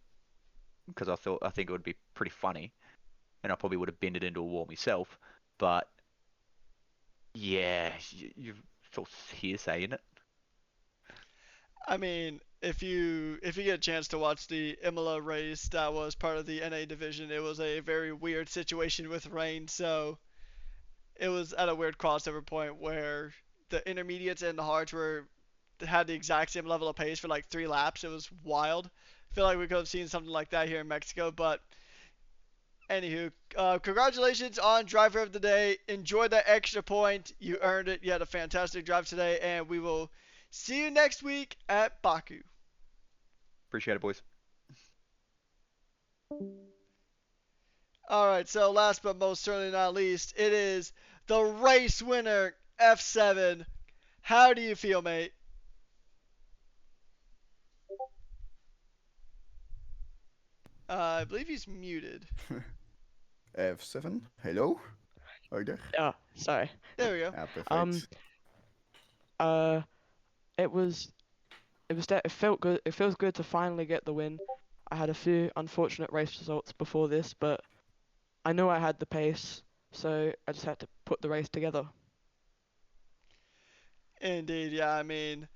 because I think it would be pretty funny, and I probably would have bended into a wall myself. But yeah, you've sort of hearsay in it. I mean, if you get a chance to watch the Imola race that was part of the NA division, it was a very weird situation with rain. So it was at a weird crossover point where the intermediates and the hards were had the exact same level of pace for like 3 laps. It was wild. I feel like we could have seen something like that here in Mexico, but anywho, congratulations on driver of the day. Enjoy that extra point. You earned it. You had a fantastic drive today, and we will see you next week at Baku. Appreciate it, boys. All right, so last but most certainly not least, it is the race winner, F7. How do you feel, mate? I believe he's muted. F7, hello? Are you there? Oh, sorry. There we go. Ah, Um, perfect. uh, it was it felt good. It feels good to finally get the win. I had a few unfortunate race results before this, but I knew I had the pace, so I just had to put the race together. Indeed, yeah. I mean,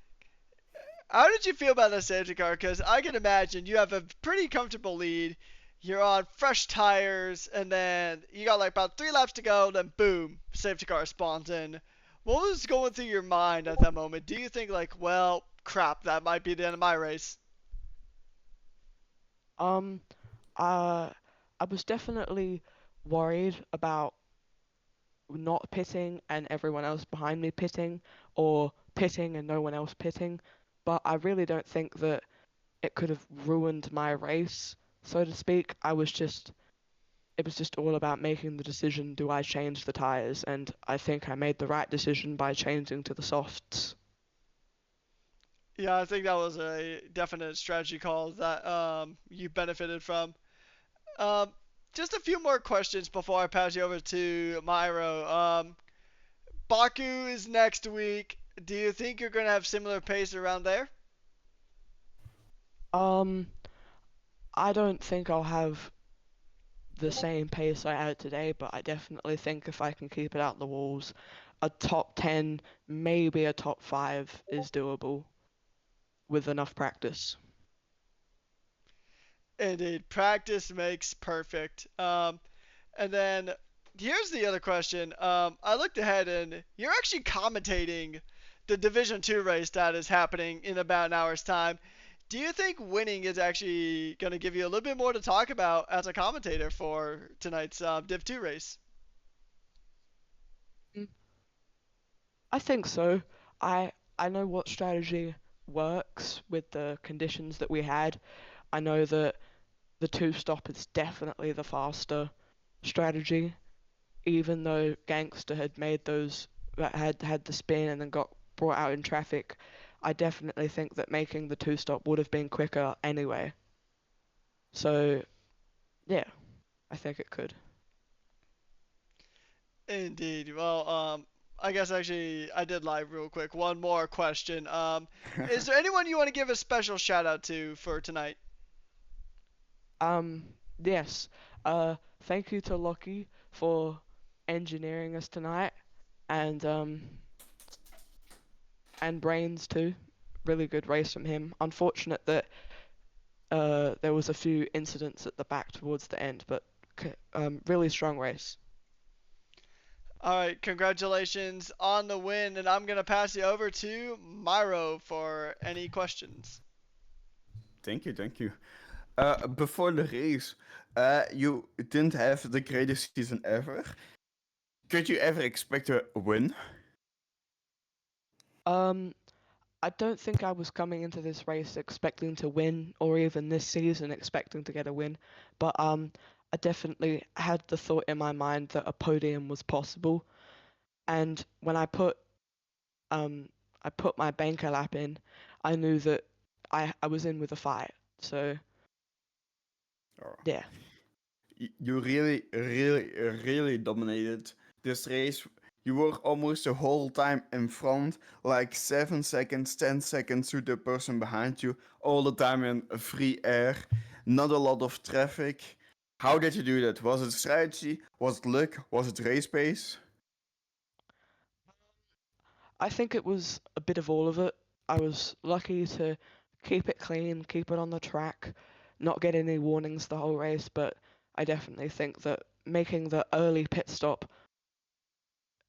how did you feel about the safety car? Because I can imagine you have a pretty comfortable lead. You're on fresh tires, and then you got like about 3 laps to go. Then boom, safety car spawns in. What was going through your mind at that moment? Do you think like, well, crap, that might be the end of my race? Um, uh, I was definitely worried about not pitting and everyone else behind me pitting, or pitting and no one else pitting, but I really don't think that it could have ruined my race, so to speak. It was just all about making the decision, do I change the tires? And I think I made the right decision by changing to the softs. Yeah, I think that was a definite strategy call that you benefited from. Um, just a few more questions before I pass you over to Myro. Baku is next week. Do you think you're going to have similar pace around there? Um, I don't think I'll have the same pace I had today, but I definitely think if I can keep it out the walls, a top 10, maybe a top 5 is doable with enough practice. Indeed, practice makes perfect. And then here's the other question. I looked ahead, and you're actually commentating the Division Two race that is happening in about an hour's time. Do you think winning is actually going to give you a little bit more to talk about as a commentator for tonight's Div 2 race? Mm, I think so. I know what strategy works with the conditions that we had. I know that the two stop is definitely the faster strategy, even though Gangster had made those that had the spin and then got brought out in traffic. I definitely think that making the two stop would have been quicker anyway. So yeah, I think it could. Indeed. Well, I guess actually I did lie real quick. One more question. Is there anyone you want to give a special shout out to for tonight? Um, yes. Thank you to Lockie for engineering us tonight, and and Brains too. Really good race from him. Unfortunate that there was a few incidents at the back towards the end, but really strong race. All right, congratulations on the win, and I'm gonna pass you over to Myro for any questions. Thank you, thank you. Before the race, you didn't have the greatest season ever. Could you ever expect a win? Um, I don't think I was coming into this race expecting to win, or even this season expecting to get a win, but I definitely had the thought in my mind that a podium was possible. And when um I put my banker lap in, I knew that I was in with a fight. So Oh, yeah. you really, really, really dominated this race. You were almost the whole time in front, like 7 seconds, 10 seconds to the person behind you, all the time in free air, not a lot of traffic. How did you do that? Was it strategy? Was it luck? Was it race pace? I think it was a bit of all of it. I was lucky to keep it clean, keep it on the track, not get any warnings the whole race, but I definitely think that making the early pit stop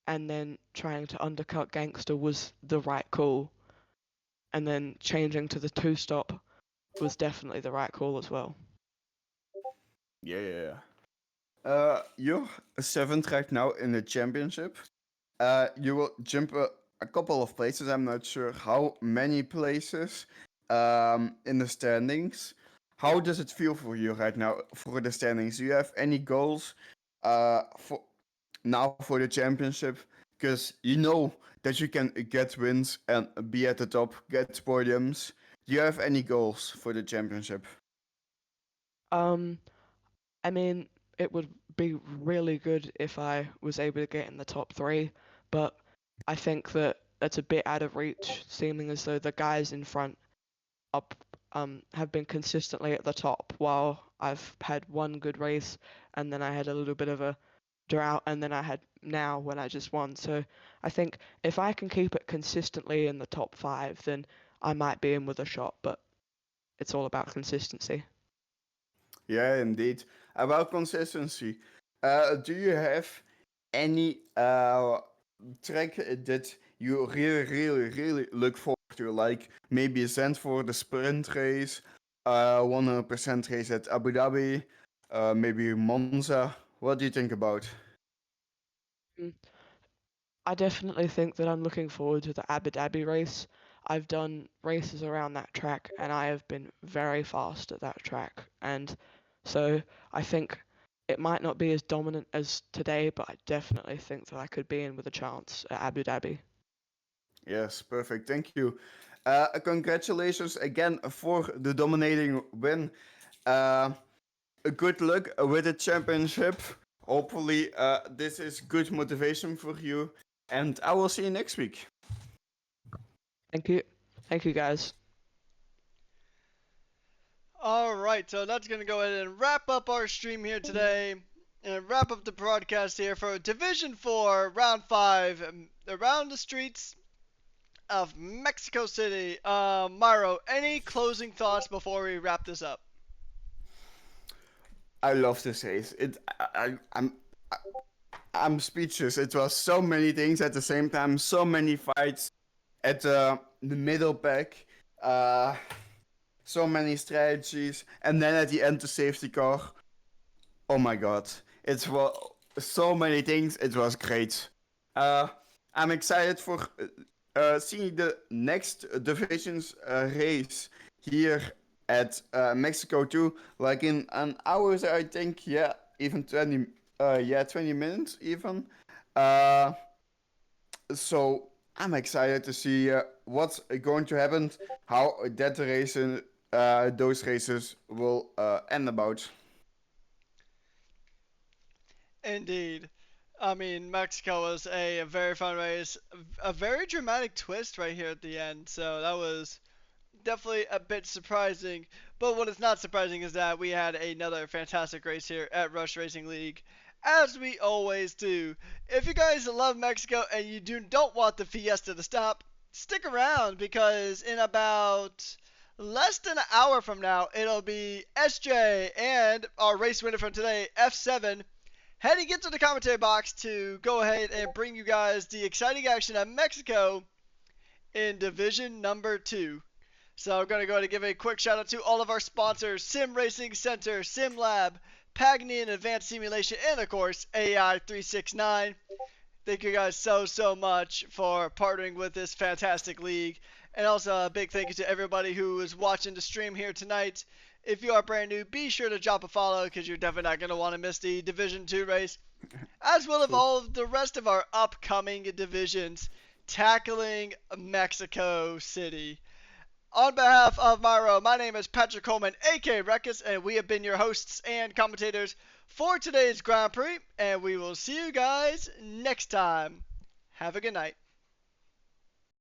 and then trying to undercut Gangster was the right call, and then changing to the two stop was definitely the right call as well. Yeah, yeah, yeah. You're seventh right now in the championship. You will jump a couple of places. I'm not sure how many places in the standings. How does it feel for you right now for the standings? Do you have any goals for now for the championship? Because you know that you can get wins and be at the top, get podiums. Do you have any goals for the championship? Um, I mean, it would be really good if I was able to get in the top three, but I think that that's a bit out of reach, seeming as though the guys in front up have been consistently at the top, while I've had one good race and then I had a little bit of a drought and then I had now when I just won. So I think if I can keep it consistently in the top five, then I might be in with a shot, but it's all about consistency. Yeah, indeed. About consistency, do you have any track that you really, really, really look forward to? Like maybe send for the sprint race, 100% race at Abu Dhabi, maybe Monza. What do you think about? Mm, I definitely think that I'm looking forward to the Abu Dhabi race. I've done races around that track and I have been very fast at that track. And so I think it might not be as dominant as today, but I definitely think that I could be in with a chance at Abu Dhabi. Yes, perfect. Thank you. Congratulations again for the dominating win. Uh, good luck with the championship. Hopefully, this is good motivation for you. And I will see you next week. Thank you. Thank you guys. All right, so that's gonna go ahead and wrap up our stream here today, and wrap up the broadcast here for Division 4, Round 5, around the streets of Mexico City. Myro, any closing thoughts before we wrap this up? I love this race. I'm speechless. It was so many things at the same time, so many fights at the middle pack, uh, so many strategies, and then at the end the safety car. Oh my god, it was so many things. It was great. Uh, I'm excited for seeing the next divisions race here at Mexico too. Like in an hour, I think. Yeah, even 20. Yeah, 20 minutes even. Uh, so I'm excited to see what's going to happen, how those races will end about. Indeed. I mean, Mexico was a very fun race, a very dramatic twist right here at the end. So that was definitely a bit surprising. But what is not surprising is that we had another fantastic race here at Rush Racing League, as we always do. If you guys love Mexico and you don't want the Fiesta to stop, stick around because in about less than an hour from now, it'll be SJ and our race winner from today, F7, heading into the commentary box to go ahead and bring you guys the exciting action at Mexico in Division number 2. So I'm going to go ahead and give a quick shout out to all of our sponsors, Sim Racing Center, Sim Lab, Pagani and Advanced Simulation, and of course AI369. Thank you guys so much for partnering with this fantastic league. And also a big thank you to everybody who is watching the stream here tonight. If you are brand new, be sure to drop a follow because you're definitely not going to want to miss the Division 2 race, as well as all of the rest of our upcoming divisions tackling Mexico City. On behalf of Myro, my name is Patrick Coleman, aka Rekus, and we have been your hosts and commentators for today's Grand Prix, and we will see you guys next time. Have a good night.